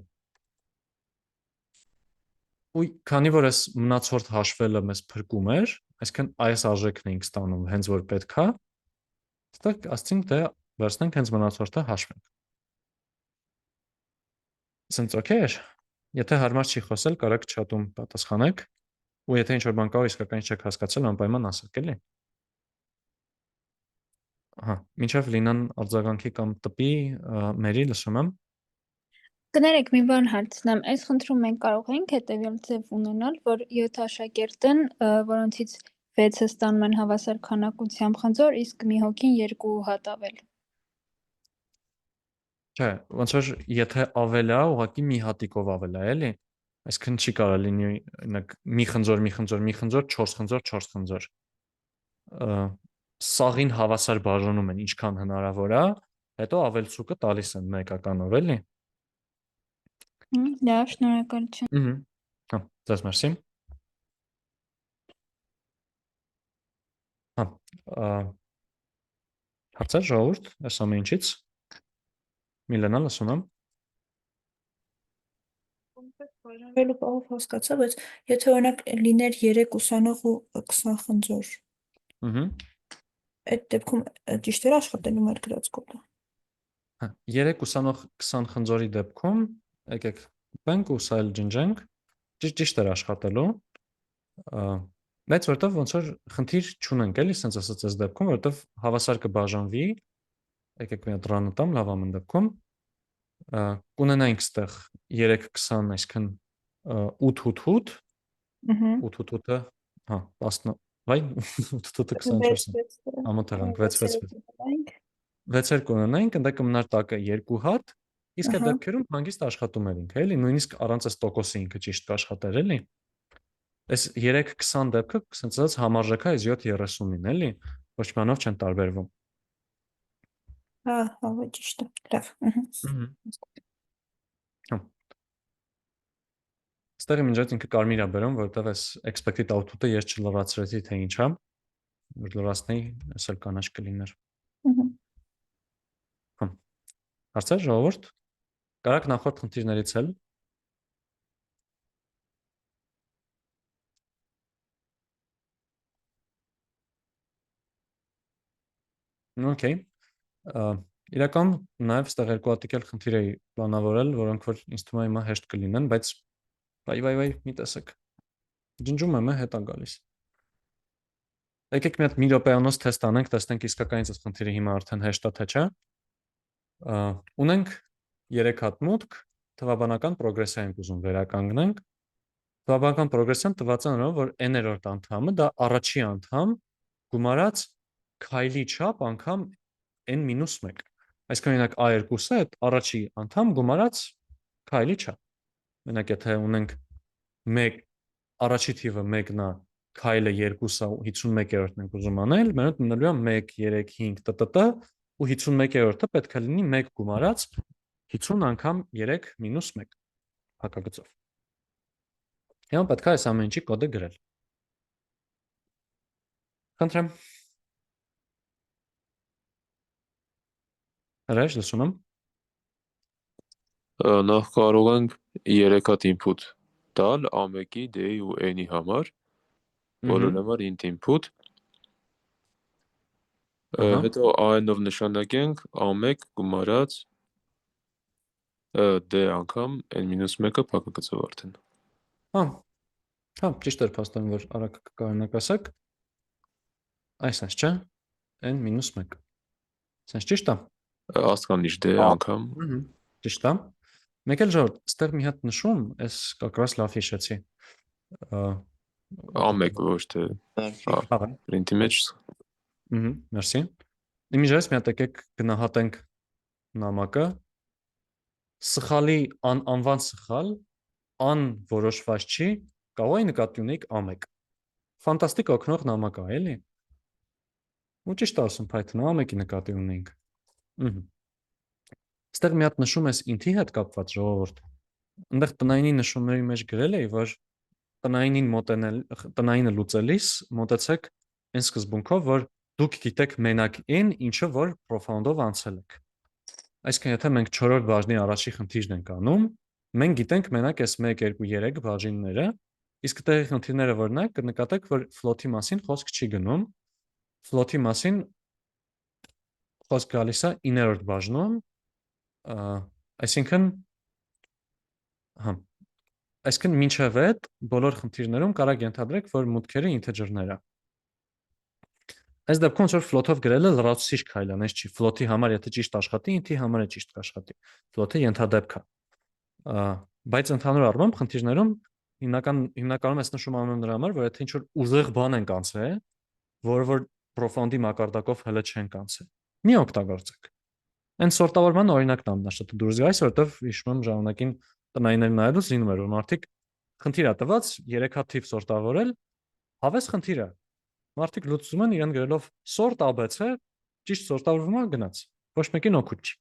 Ու քանի որ այս մնացորդ հաշվելը մեզ փրկում էր, այսինքն այս արժեքն էինք ստանում հենց որ պետք է, այստեղ ասենք դե վերցնենք հենց մնացորդը հաշվենք։ Սենց օքեյ է։ Եթե հարմար չի խոսել, կարաք չաթում պատասխանեք, ու եթե ինչ-որ բան կա, իսկական չեք հասկացել, անպայման ասեք, էլի։ Ահա, մինչև Լինան արձագանքի կամ տպի, Մերի լսում եմ։ Կներեք, մի բան հարցնեմ, այս խնդրում մենք կարող ենք հետևյալ ձև ունենալ, որ 7 աշակերտն, որոնցից 6-ը ստանում են հավասար քանակությամբ խնձոր, իսկ մի հոգին 2 հատ ավել։ Չէ, ոնց որ եթե ավել է, ուղղակի մի հատիկով ավել է, էլի։ Այսինքն չի կարող լինի օրինակ մի խնձոր, 4 խնձոր, 4 խնձոր։ Սաղին հավասար բաժանում են ինչքան հնարավոր է, հետո ավելցուկը տալիս են մեկականով, էլի։ Լավ, շնորհակալություն։ Հա, ձեզ մերսի։ Հա, Հարցեր ժողովուրդ, այս ամեն ինչից։ Միլենա, լսում եմ։ Բաժանվելու պահով հասկացա, բայց եթե օրինակ լիներ 3 ուսանող ու 20 խնձոր, այդ դեպքում ճիշտ էր աշխատելու մեր գրած կոդը։ 3 ուսանող 20 խնձորի դեպքում եկեք բենք ու սա էլ ջնջենք, ճիշտ էր աշխատելու, բայց որտեվ ոնց որ խնդիր չունենք էլի, sense ասած այս դեպքում, որտեվ հավասար կբաժանվի, եկեք մի հատ ռանը տամ, լավ ամեն դեպքում, կունենայինք ստեղ 3-20, այսքան 8-8-8, 8-8-8-ը, հա, 10, վայ, 8-8-ը 24, ամոթեղանք, 6 կունենայինք, ընդա կմնար տակը 2 հատ, իսկ այդ դեպքերում հանգիստ աշխատում էինք, էլի, նույնիսկ առանց այս տոկոսի ինքը ճիշտ կաշխատեր, էլի, այս 3-20 դեպքը, sense ասած համարժեքա այս 7-30-ին, էլի, ոչ բանով չեն տարբերվում։ Հա, ճիշտ է, լավ։ Ստեղի մինչև ինքը կարմիր է բերում, որովհետև այս expected output-ը ես չլրացրեցի, թե ինչ է, որ լրացնեի, այս էլ կանաչ կլիներ։ Հարցեր ժողովուրդ, կարաք նախորդ խնդիրներից էլ։ Okay։ Իրական նաև ստեղ երկու հատիկ էլ խնդիր էի պլանավորել, որոնք որ ինձ թվում է հիմա հեշտ կլինեն, բայց վայ, մի տեսեք։ Ջնջում եմ, հետ է գալիս։ Եկեք մի հատ մի րոպեանոց թեստ անենք, տեսնենք իսկականից այս խնդիրը հիմա արդեն հեշտ է, թե չէ։ Ունենք 3 հատ մուտք, թվաբանական պրոգրեսիա ենք ուզում վերականգնենք։ Թվաբանական պրոգրեսիան տված է նրանով, որ n-րդ անդամը դա առաջի անդամ գումարած քայլի չափ անգամ n-1։ Այսինքն օրինակ A2-ը այդ առաջի անդամ գումարած քայլի չափ։ Մենակ եթե ունենք 1 առաջի թիվը 1-ն է, քայլը 2-ը 51-րդն ենք ուզում անել, մենակ մնալու է 1 3 5 տտ ու 51-րդը պետք է լինի 1 գումարած 50 անգամ 3 մինուս 1 հակագծով։ Հիմա պետք է այս ամեն ինչի կոդը գրել։ Խնդրեմ։ Հրաշ, լսում եմ։ Նախ կարող ենք 3 հատ input տալ A1-ի, D-ի ու N-ի համար, բոլոր համար int input, հետո AN-ով նշանակենք A1 գումարած D անգամ N-1-ը փակագծով արդեն։ Հա, ճիշտ էր փաստորեն, որ արագ կկարողանաք ասեք։ Այսպես չէ, N-1։ Սենց ճիշտ է։ Աստղանիշ D անգամ։ Ճիշտ է։ Մեկ էլ ժողովուրդ, ստեղ մի հատ նշում, այս կակրաս լավ հիշեցի։ A1 ոչ թե print-ի մեջ։ Մերսի։ Իմիջայից մի հատ եկեք գնահատենք նամակը։ Սխալի անվան սխալ, ան որոշված չի, կարող է նկատի ունենք A1։ Ֆանտաստիկ օգնող նամակ է, էլի։ Ու ճիշտ ասում Python-ը A1-ի նկատի ունենք։ Ստեղ մի հատ նշում ես int-ի հետ կապված ժողովուրդ։ Այնտեղ տնայինի նշումների մեջ գրել էի, որ տնայինը լուծելիս մոտեցեք այն սկզբունքով, որ դուք գիտեք մենակ այն, ինչը որ profound-ով անցել եք։ Այսինքն եթե մենք 4-րդ բաժնի առաջի խնդիրն ենք անում, մենք գիտենք մենակ այս 1 2 3 բաժինները, իսկ տեղի խնդիրները որն է, կնկատեք, որ float-ի մասին խոսք չի գնում։ Float-ի մասին խոսք գալիս է 9-րդ բաժնում, այսինքն մինչև այդ բոլոր խնդիրներում կարող ենթադրեք, որ մուտքերը ինտեջերներ է։ Այս դեպքում որ float-ով գրելը լրացուցիչ քայլ է, այնպես չի։ Float-ի համար եթե ճիշտ աշխատի, int-ի համար է ճիշտ կաշխատի։ Float-ը ենթադեպք է։ Բայց ընդհանուր առմամբ խնդիրներում հիմնականում այս նշում անում նրա համար, որ եթե ինչ-որ ուժեղ բան ենք անցել, որը որ profound-ի մակարդակով հələ չենք անցել, մի օգտագործեք։ Այն սորտավորման օրինակն ամենաշատը դուրս գալիս, որովհետև հիշում եմ ժամանակին տնայիններ նայելուց լինում էր, որ մարդիկ խնդիր է տված 3 հատ թիվ սորտավորել, հավես խնդիր է։ Մարդիկ լուծում են իրեն գրելով sort ABC, ճիշտ սորտավորվում է գնաց։ Ոչ մեկին օգուտ չի։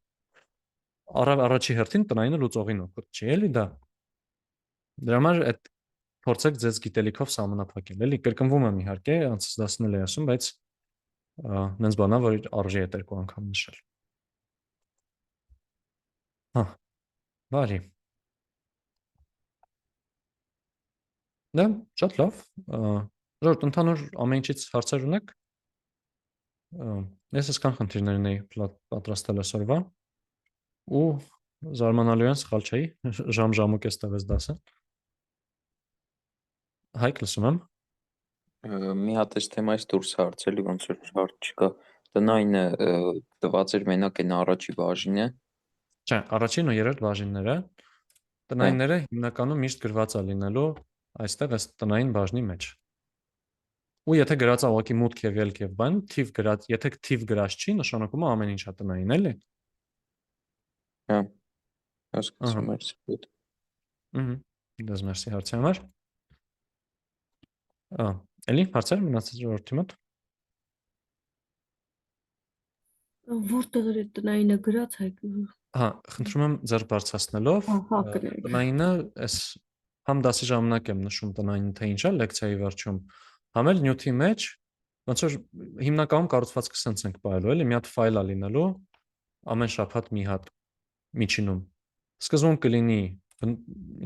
Առաջի հերթին տնայինը լուծողին օգուտ չի, էլի դա։ Դրա համար այդ փորձեք ձեզ գիտելիքով սահմանափակել, էլի կրկնվում եմ իհարկե, անցած դասն էլ եմ ասում, բայց նենց բանա, որ արժի է 2 անգամ նշել։ Հա, բարի։ Դա շատ լավ։ Ժորդ ընդհանուր ամեն ինչից հարցեր ունեք։ Ես այսքան խնդիրներն էի պատրաստել այսօրվա ու զարմանալիորեն սխալ չէի, ժամուկ էս տվեց դասը։ Հայկ լսում եմ։ Մի հատ էս թեմայից դուրս հարցելի ոնց որ հարց չկա։ Տնայինը տված էր մենակ այն առաջի բաժինը։ Չէ, առաջին ու երրորդ բաժինները տնայինները հիմնականում միշտ գրված է լինելու այստեղ այս տնային բաժնի մեջ։ Ու եթե գրած է ուղղակի մուտք եւ ելք եւ բան, թիվ գրած, եթե թիվ գրած չի, նշանակում է ամեն ինչ է տնային, էլի։ Հա։ Հասկացա, մերսի։ Դες մերսի հարցի համար։ Էլի հարցեր մնացած ժողովրդի մոտ։ Որտեղ է տնայինը գրած հայ։ Հա, խնդրում եմ ձեր բարձրացնելով տնայինը այս համ դասի ժամանակ եմ նշում տնայինը թե ինչ է լեկցիայի վերջում, համ էլ նյութի մեջ ոնց որ հիմնականում կառուցվածքը սենց ենք պահելու, էլի մի հատ ֆայլ է լինելու ամեն շաբաթ մի հատ միջինում։ Սկզբում կլինի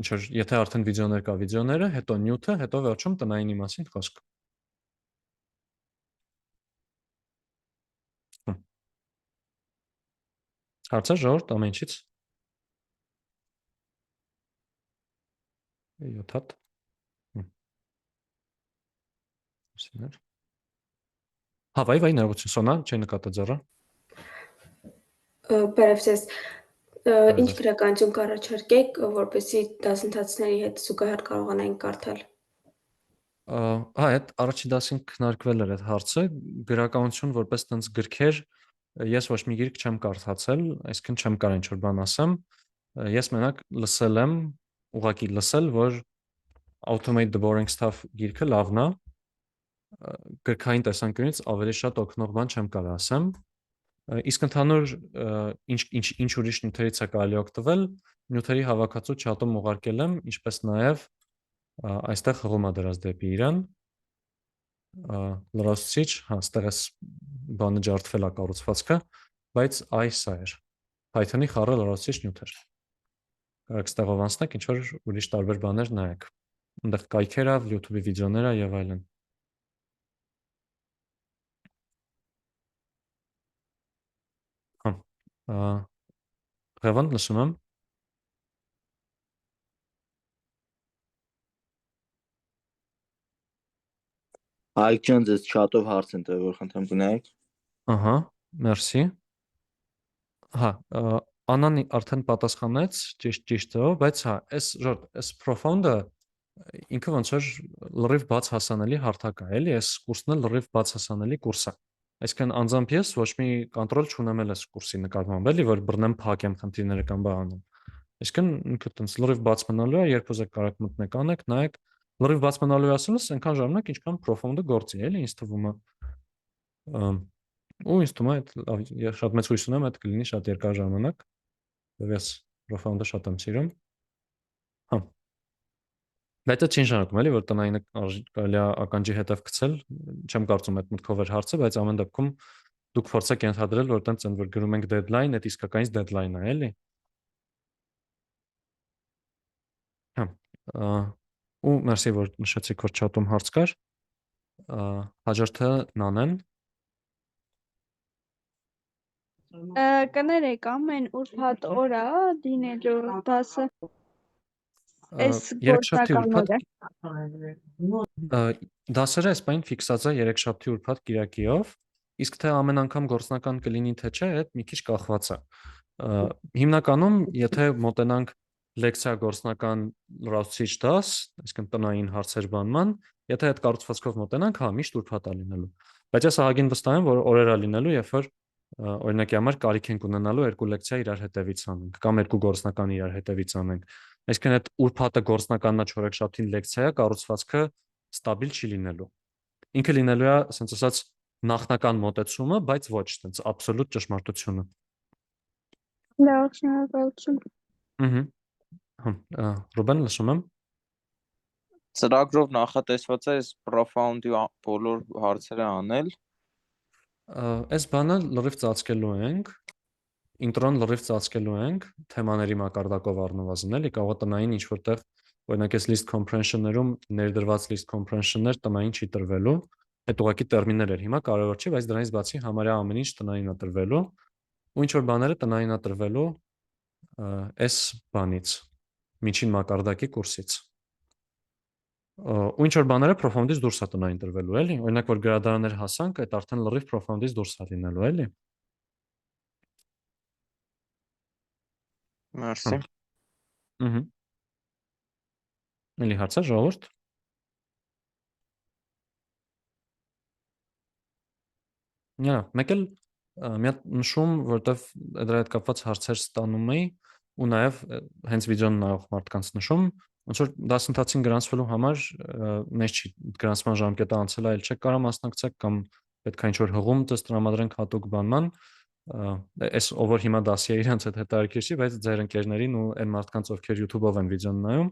ինչ որ եթե արդեն վիդեոներ կա վիդեոները, հետո նյութը, հետո վերջում տնայինի մասին խոսք։ Հարցեր ժողովուրդ ամեն ինչից։ 7 հատ։ Վայ, ներողություն, Սոնա, չի նկատել ձեռը։ Բարև ձեզ։ Ինչ գրականություն կառաջարկեք, որպեսզի դասընթացների հետ զուգահեռ կարողանայինք կարդալ։ Հա, այդ առաջի դասին քննարկվել էր այդ հարցը, գրականություն որպես տենց գրքեր, ես ոչ մի գիրք չեմ կարդացել, այսինքն չեմ կարող ինչ-որ բան ասեմ, ես մենակ լսել եմ, ուղղակի լսել, որ Automate the Boring Stuff գիրքը լավն է, գրքային տեսանկյունից ավելի շատ օգնող բան չեմ կարող ասեմ, իսկ ընդհանուր ինչ ուրիշ նյութերից է կարելի օգտվել, նյութերի հավաքածու չաթում ուղարկել եմ, ինչպես նաև այստեղ հղում է դրած դեպի իրան, լրացուցիչ, հա, ստեղ էս բանը ջարդվել է կառուցվածքը, բայց այս սա էր, Python-ի խառը լրացուցիչ նյութ էր, կարեք ստեղով անցնեք, ինչ որ ուրիշ տարբեր բաներ նայեք, ընդեղ կայքերը, YouTube-ի վիդեոները և այլն։ Ղևոն, լսում եմ։ Հայկ ջան, ձեզ չաթով հարց են տվել, որ խնդրեմ գնայեք։ Ահա, մերսի։ Հա, Անան արդեն պատասխանեց, ճիշտ է, բայց հա, այս profound-ը ինքը ոնց որ լրիվ բաց հասանելի հարթակ է, էլի, այս կուրսն էլ լրիվ բաց հասանելի կուրս է։ Այսինքն անձամբ ես ոչ մի կոնտրոլ չունեմ էլ այս կուրսի նկատմամբ, էլի, որ բռնեմ փակեմ խնդիրները կամ բանում։ Այսինքն ինքը տենց լրիվ բաց մնալու է, երբ ուզեք կարող մտնեք անեք, նայեք, լրիվ բաց մնալու է ասելս, այնքան ժամանակ ինչքան profound-ը գործի, էլի, ինձ թվում է։ Ու ինձ թվում է շատ մեծ հույս ունեմ, այդ կլինի շատ երկար ժամանակ, եւ ես profound-ը շատ եմ սիրում։ Հա։ Բայց դա չի նշանակում, էլի, որ տնայինը կարելի է ականջի հետև գցել, չեմ կարծում այդ մտքով էր հարցը, բայց ամեն դեպքում դուք փորձեք ենթադրել, որ տենց են որ գրում ենք deadline, այդ իսկականից deadline է, էլի։ Հա։ Ու մերսի, որ նշեցիք, որ chat-ում հարց կար։ Հաջորդը Նանեն։ Կներեք, ամեն ուրբաթ օր է դինելու դասը։ Այս Երեքշաբթի ուրբաթ գործականները։ դասերը այս բան ֆիքսած է երեքշաբթի ուրբաթ կիրակիով, իսկ թե ամեն անգամ գործնական կլինի թե չէ, այդ մի քիչ կախված է։ Հիմնականում, եթե մոտենանք լեկցիա գործնական լրացուցիչ դաս, այսինքն տնային հարցեր բանման, եթե այդ կառուցվածքով մոտենանք, հա, միշտ ուրբաթ է լինելու։ Բայց ես ահագին վստահ եմ, որ օրեր է լինելու, երբ որ օրինակի համար կարիք ենք ունենալու երկու լեկցիա իրար հետևից անենք, կամ երկու գործնական իրար հետևից անենք։ Այսինքն այդ ուրբաթը գործնականնա չորեքշաբթին լեկցիա է, կառուցվածքը ստաբիլ չի լինելու։ Ինքը լինելու է, ասենց ասած, նախնական մոտեցումը, բայց ոչ ասենց աբսոլյուտ ճշմարտությունը։ Լավ, շնորհակալություն։ Ռուբեն, լսում եմ։ Ծրագրով նախատեսված է այս profound-ի բոլոր հարցերը անել։ Այս բանը լրիվ ծածկելու ենք, ինտրոն լրիվ ծածկելու ենք թեմաների մակարդակով առնվազն էլի, կարող է տնային ինչ որտեղ օրինակ այս list comprehension-ներում ներդրված list comprehension-ներ տնային չի տրվելու, այդ ուղղակի տերմիններ էր հիմա կարևոր չի, բայց դրանից բացի համարյա ամեն ինչ տնային է տրվելու, ու ինչ որ բաները տնային է տրվելու այս բանից, միջին մակարդակի կուրսից։ Ու ինչ որ բաները profound-ից դուրս է տնային տրվելու, էլի, օրինակ որ գրադարաններ հասանք, այդ արդեն լրիվ profound-ից դուրս է լինելու, էլի։ Մերսի։ Էլի հարցա ժողովուրդ։ Մեկ էլ մի հատ նշում, որտեվ դրա հետ կապված հարցեր ստանում էի, ու նաև հենց վիդեոն նայող մարդկանց նշում, ոնց որ դասընթացին գրանցվելու համար մեզ չի գրանցման ժամկետը անցել, այլ չեք կարող մասնակցեք կամ պետք է ինչ-որ հղում դες տրամադրենք հատուկ բանման, այս ով որ հիմա դասի է իրանց հետ հետաքրքիր չի, բայց ձեր ընկերներին ու այն մարդկանց, ովքեր YouTube-ով են վիդեոն նայում,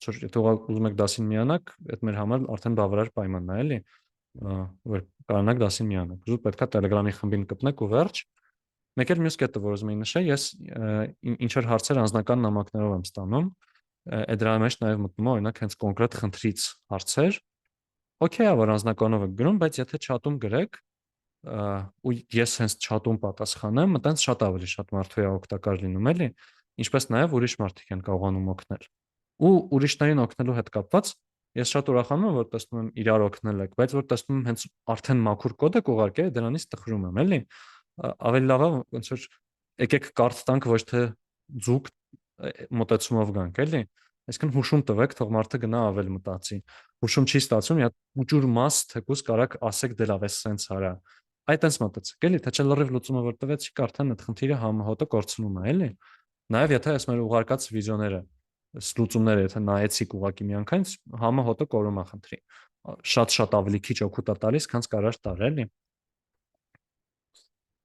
որ եթե ուզում եք դասին միանաք, այդ մեր համար արդեն բավարար պայմանն է, էլի, որ կարողանաք դասին միանաք։ Ուզում պետքա Telegram-ի խմբին կպնեք ու վերջ։ Մեկ էլ մյուս կետը, որ ուզում եի նշել, ես ինչ որ հարցեր անձնական նամակներով եմ ստանում, այդ դրա մեջ նաև մտնում է օրինակ հենց կոնկրետ խնդրից հարցեր։ Okay է, որ անձնականով եք գրում, բայց եթե chat-ում գրեք, ու ես հենց chat-ում պատասխանեմ, այտենց շատ ավելի շատ մարդու է օգտակար լինում, էլի, ինչպես նաև ուրիշ մարդիկ են կարողանում օգնել։ Ու ուրիշներին օգնելու հետ կապված ես շատ ուրախանում եմ, որ տեսնում եմ իրար օգնել եք, բայց որ տեսնում եմ հենց արդեն մաքուր կոդ եք ուղարկել, դրանից տխրում եմ, էլի։ Ավելի լավ է ոնց որ եկեք կարդ տանք, ոչ թե ձուկ մոտեցումով գանք, էլի։ Այսինքն հուշում տվեք, թող մարդը գնա ավել մտածի։ Հուշում չի ստացվում, մի հատ ուճուր մաս թեկուզ կարակ ասեք դե լավ է սենց արա։ Այդ տենց մտածեք, էլի, թե չէ լրիվ լուծումը որ տվեցիք, արդեն այդ խնդիրը համահոտը կորցնում է, էլի։ Նաև եթե այս մեր ուղարկած վիդեոները լուծումները եթե նայեցիք ուղակի միանգամից համահոտը կորում է խնդրի։ Շատ ավելի քիչ օգուտ է տալիս, քան կարար տար, էլի։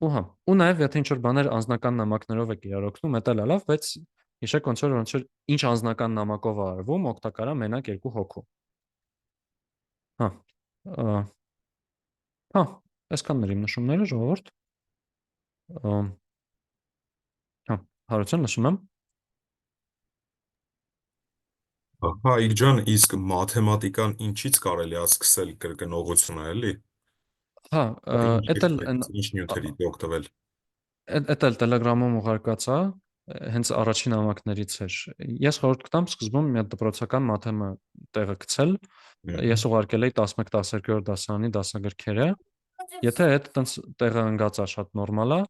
Ու նաև եթե ինչ-որ բաներ անձնական նամակներով եք իրար օգնում, դա լավ, բայց հիշեք ոնց որ ինչ անձնական նամակով է արվում, օգտակար է մենակ 2 հոգու։ Այսքանն էր իմ նշումները, ժողովուրդ։ Հարություն նշում եմ։ Հայկ ջան, իսկ մաթեմատիկան ինչից կարելի է սկսել կրկնողությունը, էլի։ Ինչ նյութերի օգտվել։ Էդ էլ Telegram-ում ուղարկած է, հենց առաջին նամակներից էր։ Ես խորհուրդ կտամ սկզբում մի հատ դպրոցական մաթեմը տեղը գցել։ Ես ուղարկել էի 11-12-րդ դասարանի դասագրքերը։ Եթե այդ տենց տեղը ընկած է շատ նորմալ է,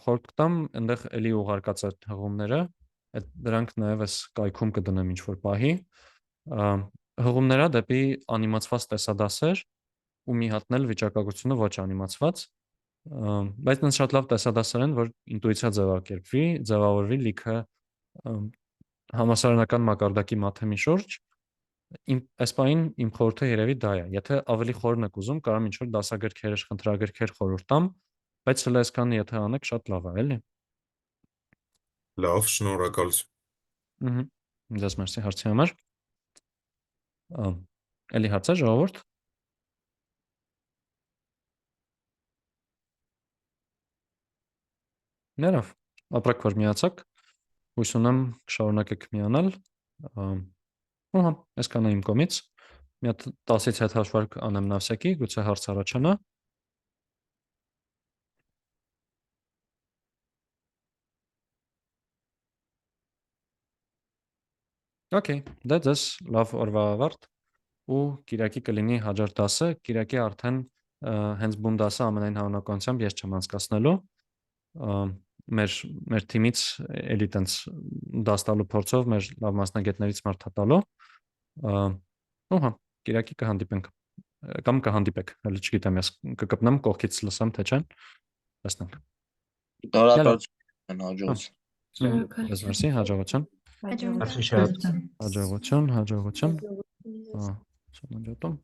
խորհուրդ կտամ այնտեղ էլի ուղարկած այդ հղումները, դրանք նաև այս կայքում կդնեմ ինչ-որ պահի, հղումները դեպի անիմացված տեսադասեր ու մի հատն էլ վիճակագրությունը ոչ անիմացված, բայց նենց շատ լավ տեսադասեր են, որ ինտուիցիա ձևակերպվի, ձևավորվի լիքը համասարանական մակարդակի մաթեմի շուրջ, այս պահին իմ խորհուրդը երևի դա է, եթե ավելի խորն եք ուզում, կարամ ինչ-որ դասագրքեր, խնդրագրքեր խորհուրդ տամ, բայց հələ այսքանը եթե անեք շատ լավ է, էլի։ Լավ, շնորհակալություն։ Ձեզ մերսի հարցի համար։ Էլի հարցա ժողովուրդ։ Ներավ, ապրեք որ միացաք, հույս ունեմ կշարունակեք միանալ, այսքանը իմ կողմից, մի հատ 10-ից հետ հաշվարկ անեմ նավսեկի, գուցե հարց առաջանա։ Okay, դա ձեզ լավ օրվա ավարտ ու Կիրակի կլինի հաջորդ դասը, Կիրակի արդեն հենց բուն դասը ամենայն հավանականությամբ ես չեմ անցկացնելու, մեր թիմից էլի տենց դաս տալու փորձով մեր լավ մասնագետներից մարդատալու, Կիրակի կհանդիպենք, կամ կհանդիպեք, հələ չգիտեմ, ես կկպնեմ կողքից լսեմ, թե չեն, տեսնենք։ Շնորհակալություն, հաջողություն։ Ձեզ մերսի, հաջողություն։ Հաջողություն։